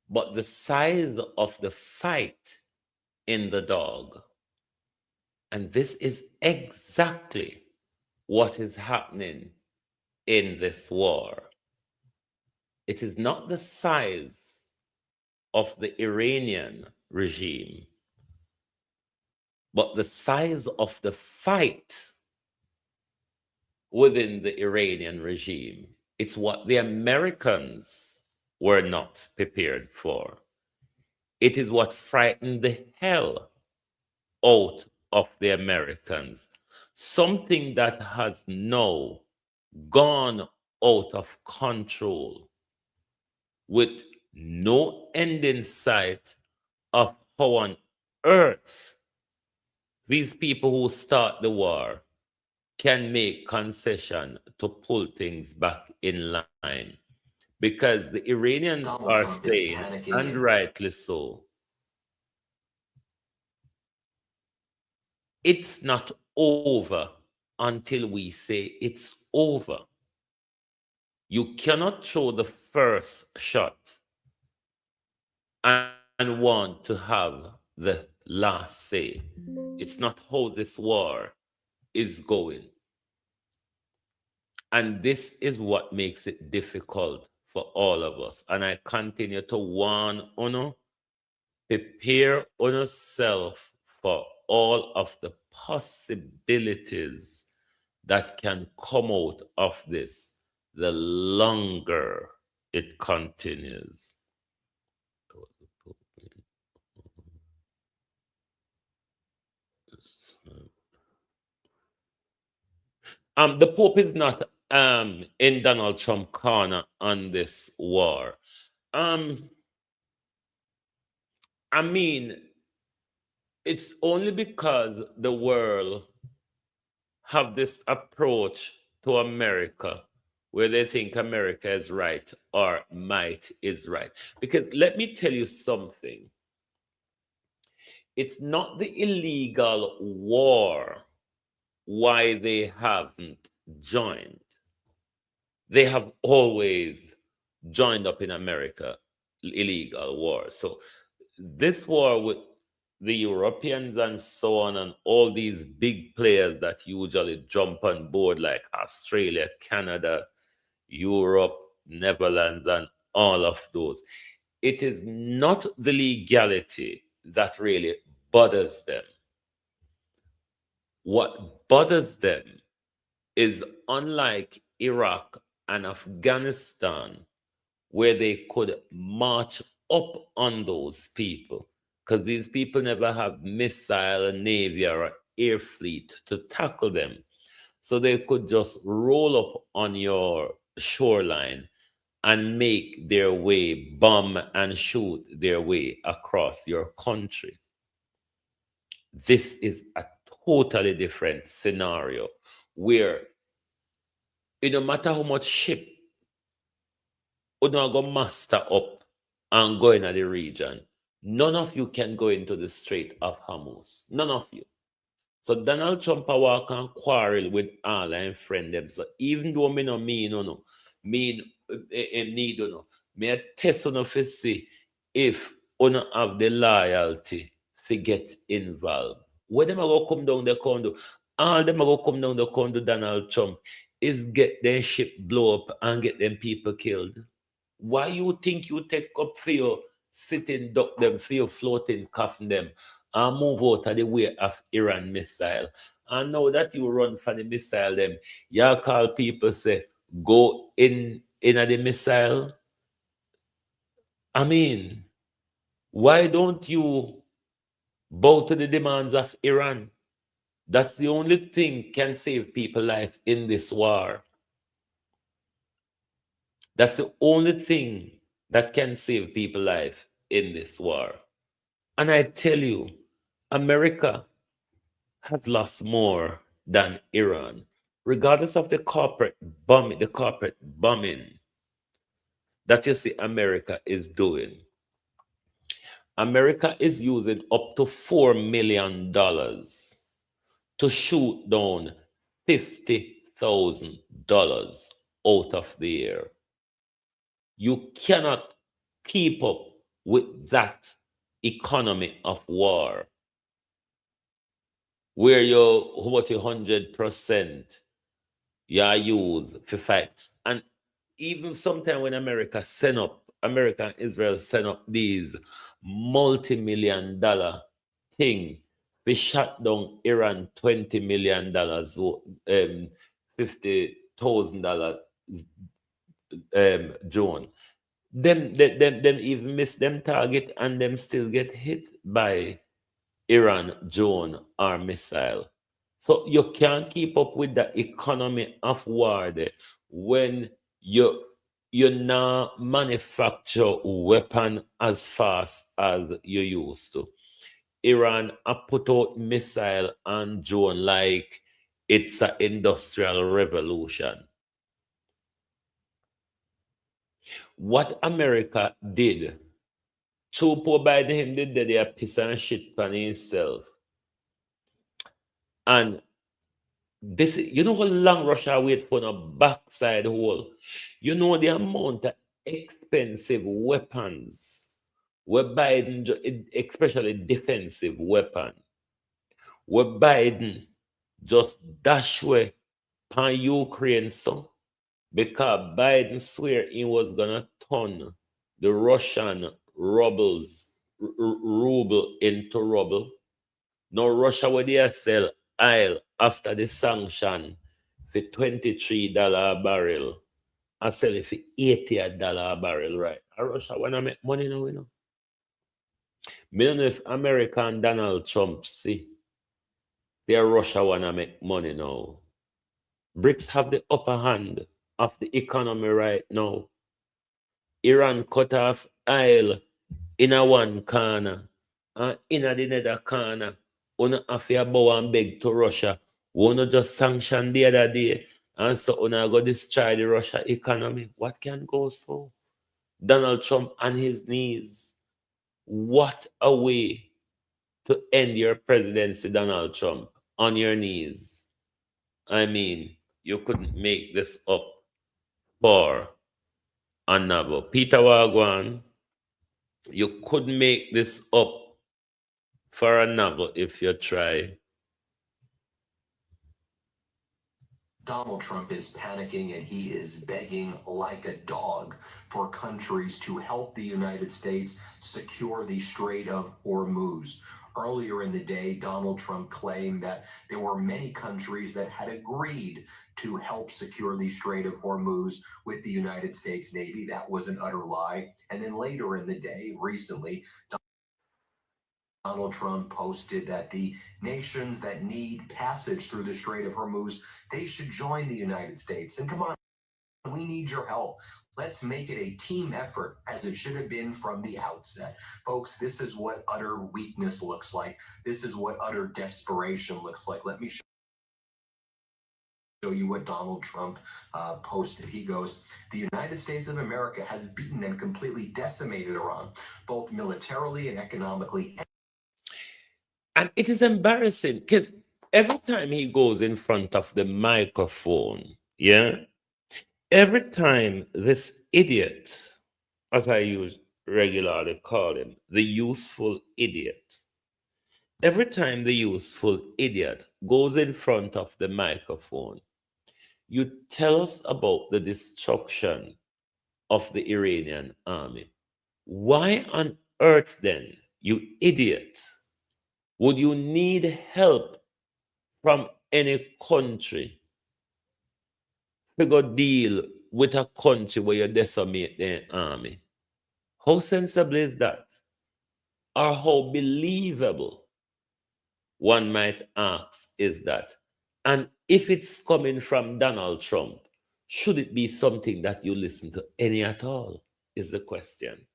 but the size of the fight in the dog. And this is exactly what is happening in this war. It is not the size of the Iranian regime, but the size of the fight within the Iranian regime. It's what the Americans were not prepared for. It is what frightened the hell out of the Americans. Something that has now gone out of control with no end in sight of how on earth these people who start the war can make concession to pull things back in line. Because the Iranians Donald are Trump is saying, panicking and and- rightly so, it's not over until we say it's over. You cannot throw the first shot and want to have the last say. It's not how this war is going. And this is what makes it difficult for all of us. And I continue to warn Uno, prepare yourself for all of the possibilities that can come out of this the longer it continues. The Pope is not in Donald Trump corner on this war. I mean, it's only because the world have this approach to America where they think America is right or might is right. Because let me tell you something. It's not the illegal war why they haven't joined. They have always joined up in America, illegal war. So this war with the Europeans and so on, and all these big players that usually jump on board, like Australia, Canada, Europe, Netherlands, and all of those. It is not the legality that really bothers them. What bothers them is, unlike Iraq and Afghanistan, where they could march up on those people, because these people never have missile, navy, or air fleet to tackle them. So they could just roll up on your shoreline and make their way, bomb and shoot their way across your country. This is a totally different scenario where, no matter how much ship you not go master up and go into the region, none of you can go into the Strait of Hormuz. None of you. So Donald Trump walk and quarrel with all and friend them. So even though me no mean no, mean need no, me a test on to see if you have the loyalty to get involved. When them a go come down the condo, all them a go come down the condo Donald Trump is get their ship blow up and get them people killed. Why you think you take up for your sitting duck them, for your floating coffin them, and move out of the way of Iran missile? And now that you run for the missile them, you call people say, go in at the missile? I mean, why don't you bow to the demands of Iran? That's the only thing can save people life in this war. That's the only thing that can save people life in this war. And I tell you, America has lost more than Iran, regardless of the corporate bombing that you see America is doing. America is using up to $4 million to shoot down $50,000 out of the air. You cannot keep up with that economy of war, where you about 100% you use for fight. And even sometimes when America and Israel send up these multi-million-dollar thing, we shut down Iran $20 million, $50,000 drone. Them even miss them target and them still get hit by Iran drone or missile. So you can't keep up with the economy of war there when you now manufacture weapon as fast as you used to. Iran put out missile and drone like it's an industrial revolution. What America did, Joe Biden him did that they are piss and shit on himself. And this, you know how long Russia wait for a backside hole? You know the amount of expensive weapons where Biden, especially defensive weapon, where Biden just dash away pan Ukraine so because Biden swear he was gonna turn the Russian ruble into rubble. Now Russia where they sell oil after the sanction for $23 a barrel. I sell it for $80 a barrel, right? And Russia wanna make money now, you know. I don't know if America and Donald Trump see their Russia wanna make money now. BRICS have the upper hand of the economy right now. Iran cut off oil in a one corner and in the other corner. Una have to bow and beg to Russia. Una just sanction the other day and so una go destroy the Russia economy. What can go so? Donald Trump on his knees. What a way to end your presidency, Donald Trump, on your knees. I mean, you couldn't make this up for another. Peter Wagwan, you could make this up for another if you try. Donald Trump is panicking and he is begging like a dog for countries to help the United States secure the Strait of Hormuz. Earlier in the day, Donald Trump claimed that there were many countries that had agreed to help secure the Strait of Hormuz with the United States Navy. That was an utter lie. And then later in the day, recently, Donald Trump posted that the nations that need passage through the Strait of Hormuz, they should join the United States. And come on, we need your help. Let's make it a team effort, as it should have been from the outset. Folks, this is what utter weakness looks like. This is what utter desperation looks like. Let me show you what Donald Trump posted. He goes, the United States of America has beaten and completely decimated Iran, both militarily and economically. And it is embarrassing because every time he goes in front of the microphone, every time this idiot, as I regularly call him, the useful idiot, every time the useful idiot goes in front of the microphone, you tell us about the destruction of the Iranian army. Why on earth then, you idiot, would you need help from any country to go deal with a country where you decimate their army? How sensible is that? Or how believable, one might ask, is that? And if it's coming from Donald Trump, should it be something that you listen to any at all, is the question.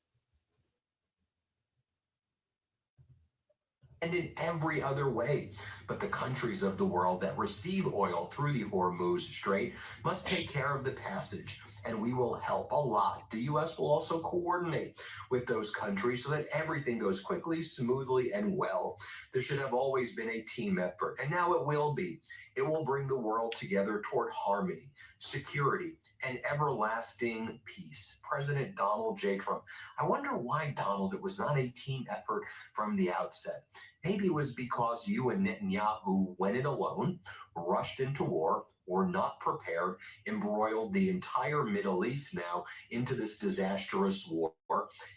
And in every other way. But the countries of the world that receive oil through the Hormuz Strait must take care of the passage. and we will help a lot. The U.S. will also coordinate with those countries so that everything goes quickly, smoothly, and well. There should have always been a team effort, and now it will be. It will bring the world together toward harmony, security, and everlasting peace. President Donald J. Trump. I wonder why, Donald, it was not a team effort from the outset. Maybe it was because you and Netanyahu went it alone, rushed into war, were not prepared, embroiled the entire Middle East now into this disastrous war,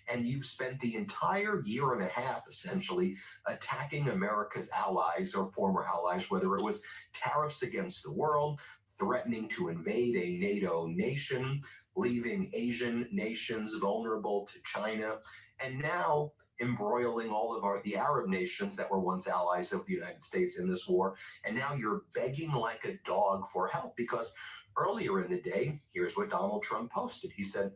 and you've spent the entire year and a half essentially attacking America's allies or former allies, whether it was tariffs against the world, threatening to invade a NATO nation, leaving Asian nations vulnerable to China, and now embroiling all of the Arab nations that were once allies of the United States in this war. And now you're begging like a dog for help, because earlier in the day, here's what Donald Trump posted. He said,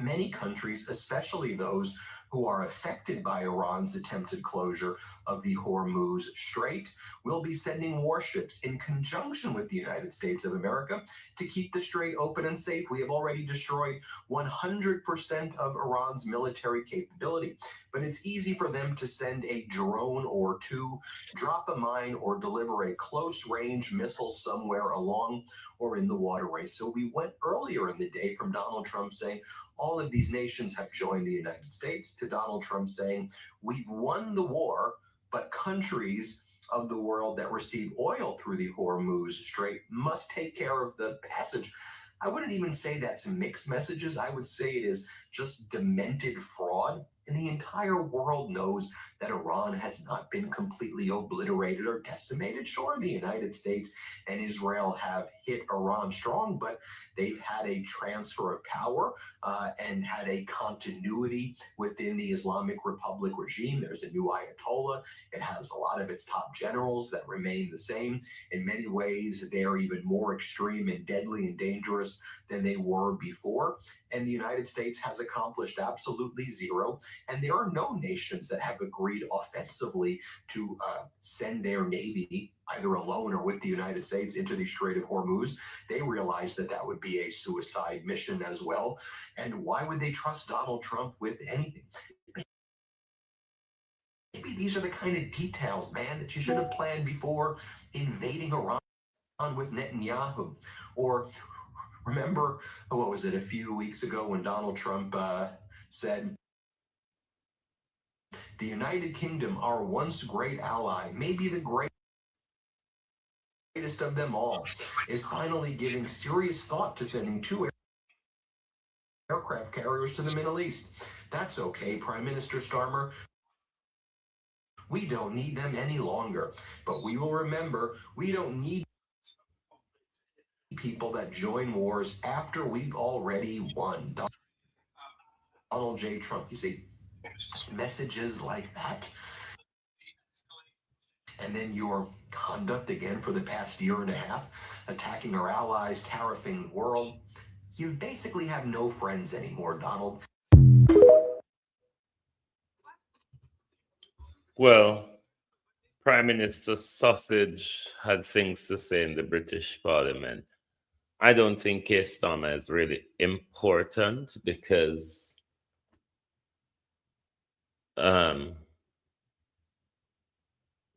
many countries, especially those who are affected by Iran's attempted closure of the Hormuz Strait, will be sending warships in conjunction with the United States of America to keep the strait open and safe. We have already destroyed 100% of Iran's military capability, but it's easy for them to send a drone or two, drop a mine, or deliver a close-range missile somewhere along or in the waterway. So we went earlier in the day from Donald Trump saying all of these nations have joined the United States to Donald Trump saying we've won the war, but countries of the world that receive oil through the Hormuz Strait must take care of the passage. I wouldn't even say that's mixed messages. I would say it is just demented fraud. And the entire world knows that Iran has not been completely obliterated or decimated. Sure, the United States and Israel have hit Iran strong, but they've had a transfer of power and had a continuity within the Islamic Republic regime. There's a new Ayatollah. It has a lot of its top generals that remain the same. In many ways, they're even more extreme and deadly and dangerous than they were before. And the United States has accomplished absolutely zero. And there are no nations that have agreed offensively to send their navy, either alone or with the United States, into the Strait of Hormuz. They realize that that would be a suicide mission as well. And why would they trust Donald Trump with anything? Maybe these are the kind of details, man, that you should have planned before invading Iran with Netanyahu. Or remember, what was it, a few weeks ago when Donald Trump said, the United Kingdom, our once great ally, maybe the greatest of them all, is finally giving serious thought to sending 2 aircraft carriers to the Middle East. That's okay, Prime Minister Starmer. We don't need them any longer. But we will remember, we don't need people that join wars after we've already won. Donald J. Trump, you see messages like that, and then your conduct again for the past year and a half, attacking our allies, tariffing the world. You basically have no friends anymore, Donald. Well, Prime Minister Sausage had things to say in the British Parliament. I don't think Keir Starmer is really important because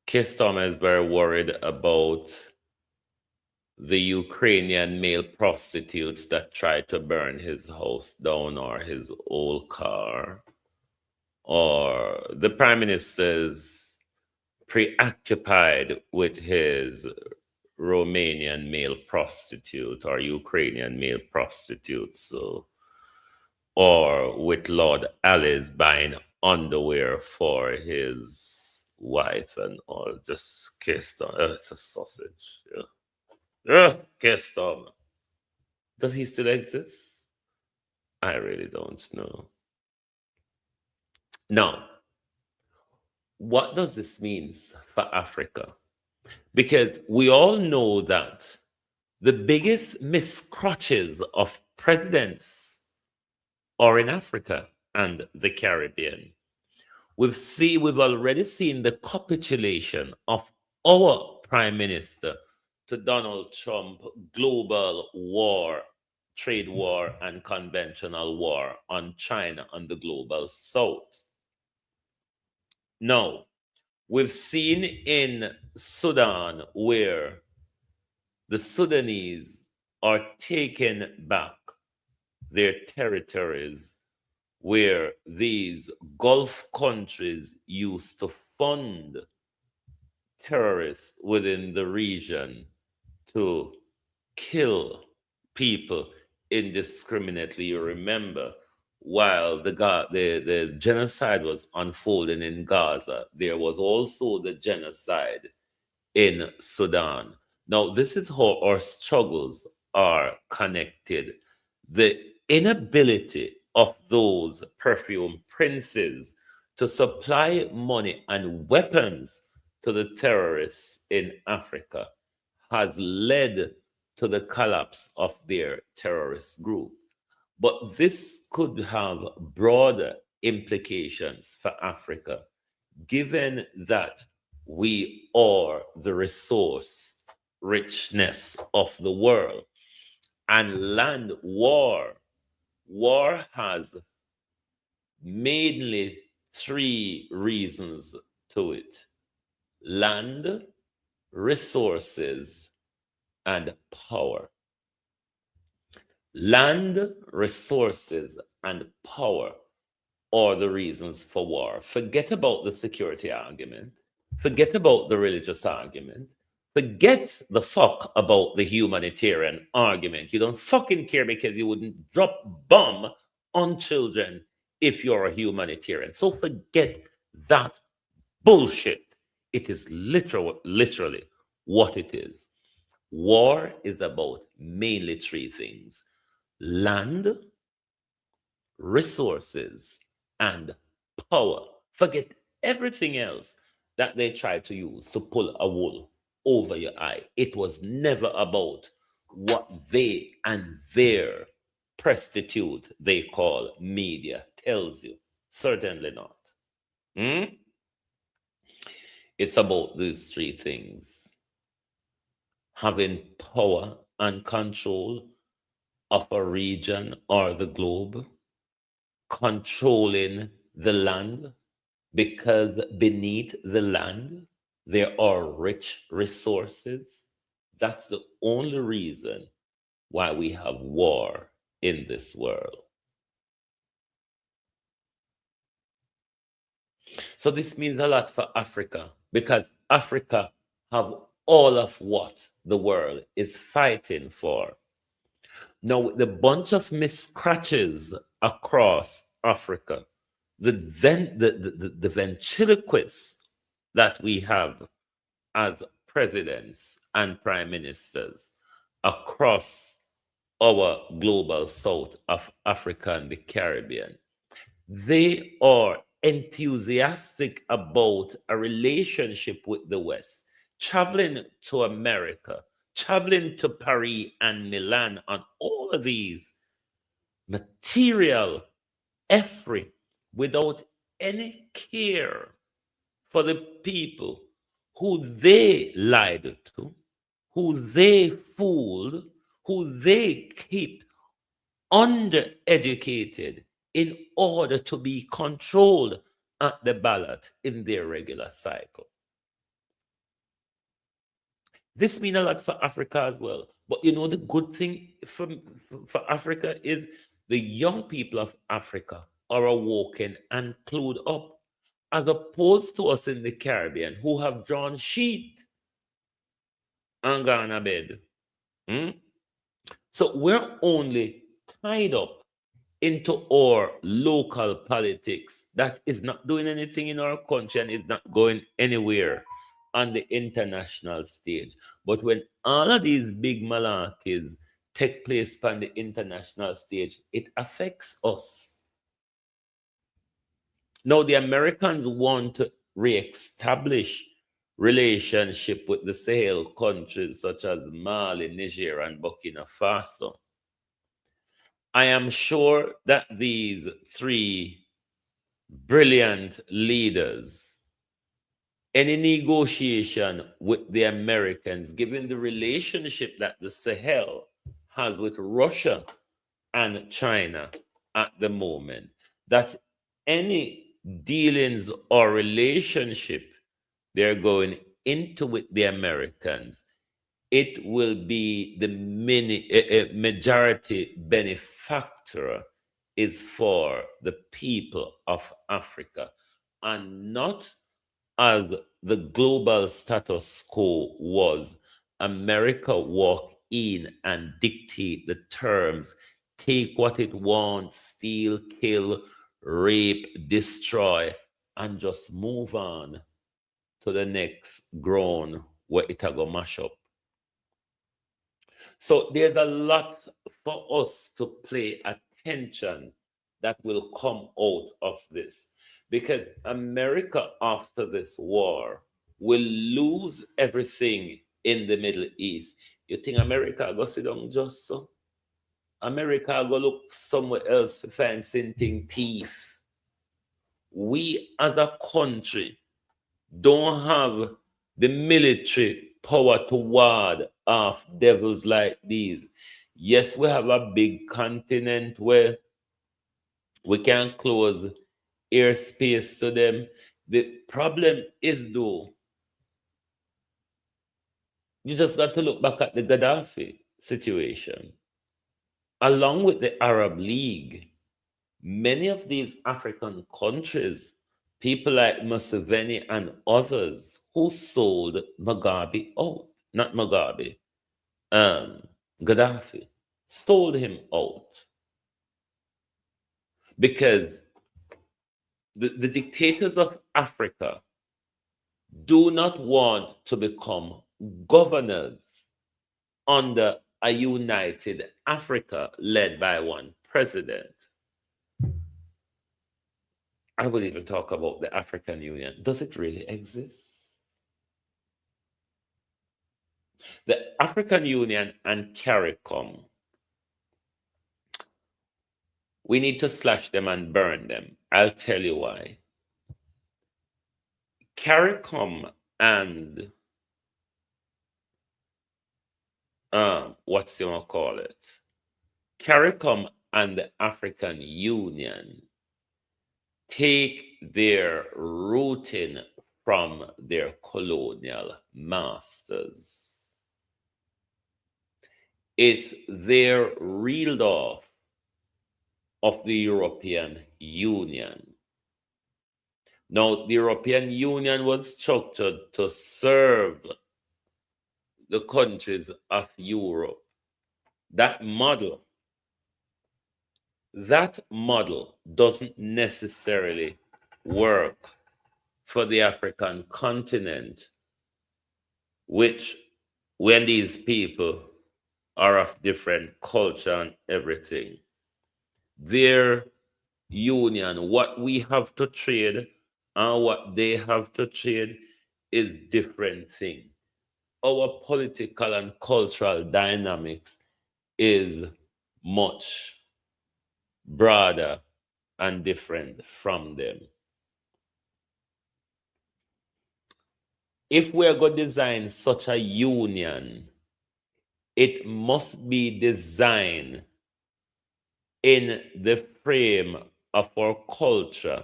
Keir Starmer is very worried about the Ukrainian male prostitutes that tried to burn his house down or his old car, or the Prime Minister's preoccupied with his Romanian male prostitute or Ukrainian male prostitute, so, or with Lord Alice buying underwear for his wife and all. Just Keir Starmer, it's a sausage. Keir Starmer. Does he still exist? I really don't know. Now, what does this mean for Africa? Because we all know that the biggest miscrotches of presidents are in Africa and the Caribbean. We've already seen the capitulation of our prime minister to Donald Trump global war trade war and conventional war on China and the global south. Now, we've seen in Sudan where the Sudanese are taking back their territories where these Gulf countries used to fund terrorists within the region to kill people indiscriminately. You remember, while the genocide was unfolding in Gaza, there was also the genocide in Sudan. Now, this is how our struggles are connected. The inability of those perfume princes to supply money and weapons to the terrorists in Africa has led to the collapse of their terrorist group. But this could have broader implications for Africa, given that we are the resource richness of the world. And land war has mainly three reasons to it: land, resources, and power. Land, resources, and power are the reasons for war. Forget about the security argument. Forget about the religious argument. Forget the fuck about the humanitarian argument. You don't fucking care because you wouldn't drop bomb on children if you're a humanitarian. So forget that bullshit. It is literally what it is. War is about mainly three things: land, resources, and power. Forget everything else that they try to use to pull a wool over your eye. It was never about what they and their prostitute they call media tells you. Certainly not. It's about these three things: having power and control of a region or the globe, controlling the land, because beneath the land there are rich resources. That's the only reason why we have war in this world. So this means a lot for Africa, because Africa have all of what the world is fighting for. Now, the bunch of miscratches across Africa, the ventriloquists that we have as presidents and prime ministers across our global south of Africa and the Caribbean, they are enthusiastic about a relationship with the West, traveling to America, traveling to Paris and Milan on all of these material effort without any care for the people who they lied to, who they fooled, who they keep undereducated in order to be controlled at the ballot in their regular cycle. This means a lot for Africa as well. But you know, the good thing for Africa is the young people of Africa are awoken and clued up, as opposed to us in the Caribbean who have drawn sheet and gone to bed. So we're only tied up into our local politics that is not doing anything in our country and is not going anywhere on the international stage. But when all of these big malarkeys take place on the international stage, it affects us. Now, the Americans want to re-establish relationship with the Sahel countries such as Mali, Niger, and Burkina Faso. I am sure that these three brilliant leaders, any negotiation with the Americans, given the relationship that the Sahel has with Russia and China at the moment, that any dealings or relationship they're going into with the Americans, it will be the majority benefactor is for the people of Africa, and not as the global status quo was. America walk in and dictate the terms, take what it wants, steal, kill, rape, destroy, and just move on to the next ground where it go mash up. So there's a lot for us to pay attention that will come out of this, because America after this war will lose everything in the Middle East. You think America go sit down just so? America go look somewhere else to find something peace. We as a country don't have the military power to ward off devils like these. Yes, we have a big continent where we can close airspace to them. The problem is, though, you just got to look back at the Gaddafi situation. Along with the Arab League, many of these African countries, people like Museveni and others who sold Mugabe out, not Mugabe, Gaddafi, sold him out because the dictators of Africa do not want to become governors under a united Africa led by one president. I will even talk about the African Union. Does it really exist? The African Union and CARICOM, we need to slash them and burn them. I'll tell you why. CARICOM and what's you want to call it? CARICOM and the African Union take their rooting from their colonial masters. It's their reeled off of the European Union. Now, the European Union was structured to serve the countries of Europe. That model doesn't necessarily work for the African continent, which, when these people are of different culture and everything, their union, what we have to trade and what they have to trade is different thing. Our political and cultural dynamics is much broader and different from them. If we are going to design such a union, it must be designed in the frame of our culture.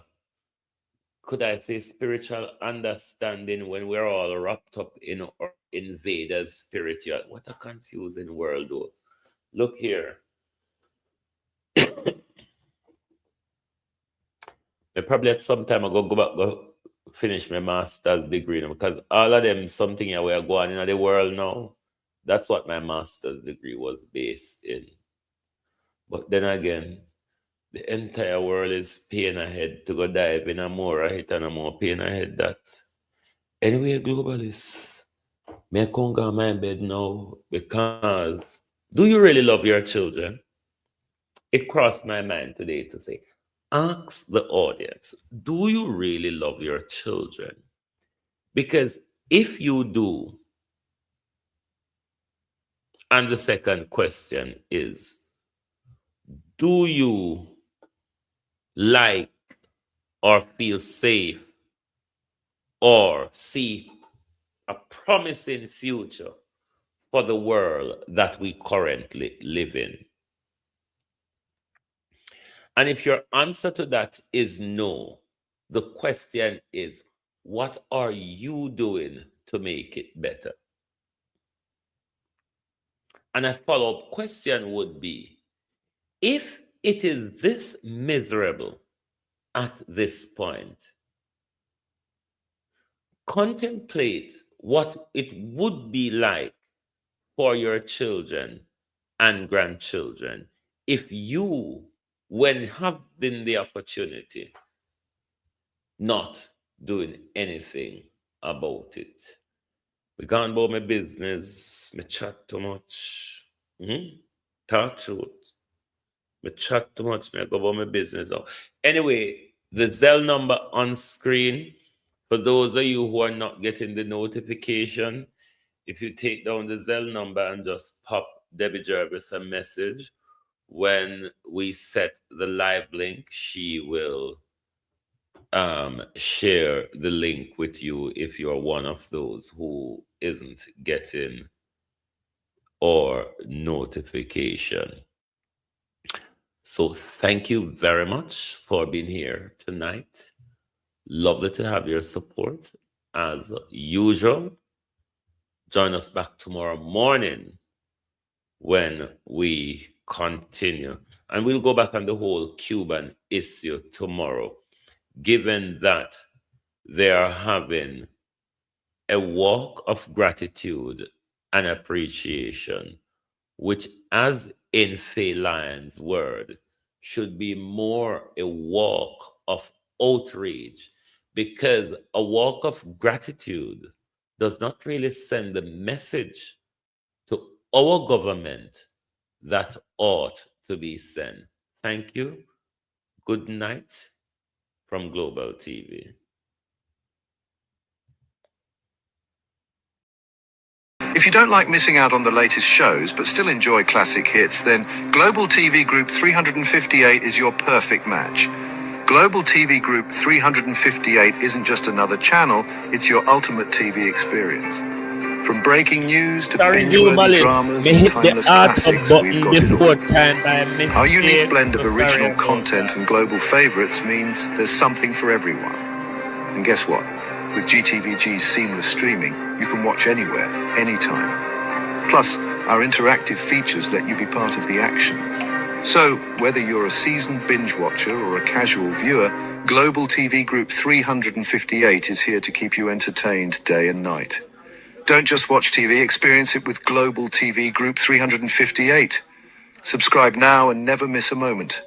Could I say spiritual understanding, when we're all wrapped up in our invaders' spiritual? What a confusing world, though. Look here. I probably at some time ago go finish my master's degree now, because all of them something here we are going in the world now. That's what my master's degree was based in. But then again, the entire world is paying ahead to go dive in a more hit and a more paying ahead that. Anyway, globalists, may I come on my bed now, because do you really love your children? It crossed my mind today to say, ask the audience, do you really love your children? Because if you do, and the second question is, do you like or feel safe or see a promising future for the world that we currently live in? And if your answer to that is no, the question is, what are you doing to make it better? And a follow-up question would be, if it is this miserable at this point, contemplate what it would be like for your children and grandchildren if you, when having the opportunity, not doing anything about it. We gone about my business, me chat too much. Talk truth. Me chat too much, me go about my business now. Anyway, the Zelle number on screen, for those of you who are not getting the notification, if you take down the Zelle number and just pop Debbie Jervis a message, when we set the live link, she will share the link with you if you're one of those who isn't getting our notification. So thank you very much for being here tonight. Lovely to have your support as usual. Join us back tomorrow morning when we continue. And we'll go back on the whole Cuban issue tomorrow, given that they are having a walk of gratitude and appreciation, which, as in Faye Lyon's word, should be more a walk of outrage, because a walk of gratitude does not really send the message to our government that ought to be sent. Thank you. Good night from Global TV. If you don't like missing out on the latest shows but still enjoy classic hits, then Global TV Group 358 is your perfect match. Global TV Group 358 isn't just another channel, it's your ultimate TV experience. From breaking news to binge-worthy dramas and timeless classics, we've got it all. Our unique blend of original content and global favorites means there's something for everyone. And guess what? With GTVG's seamless streaming, you can watch anywhere, anytime. Plus, our interactive features let you be part of the action. So, whether you're a seasoned binge watcher or a casual viewer, Global TV Group 358 is here to keep you entertained day and night. Don't just watch TV, experience it with Global TV Group 358. Subscribe now and never miss a moment.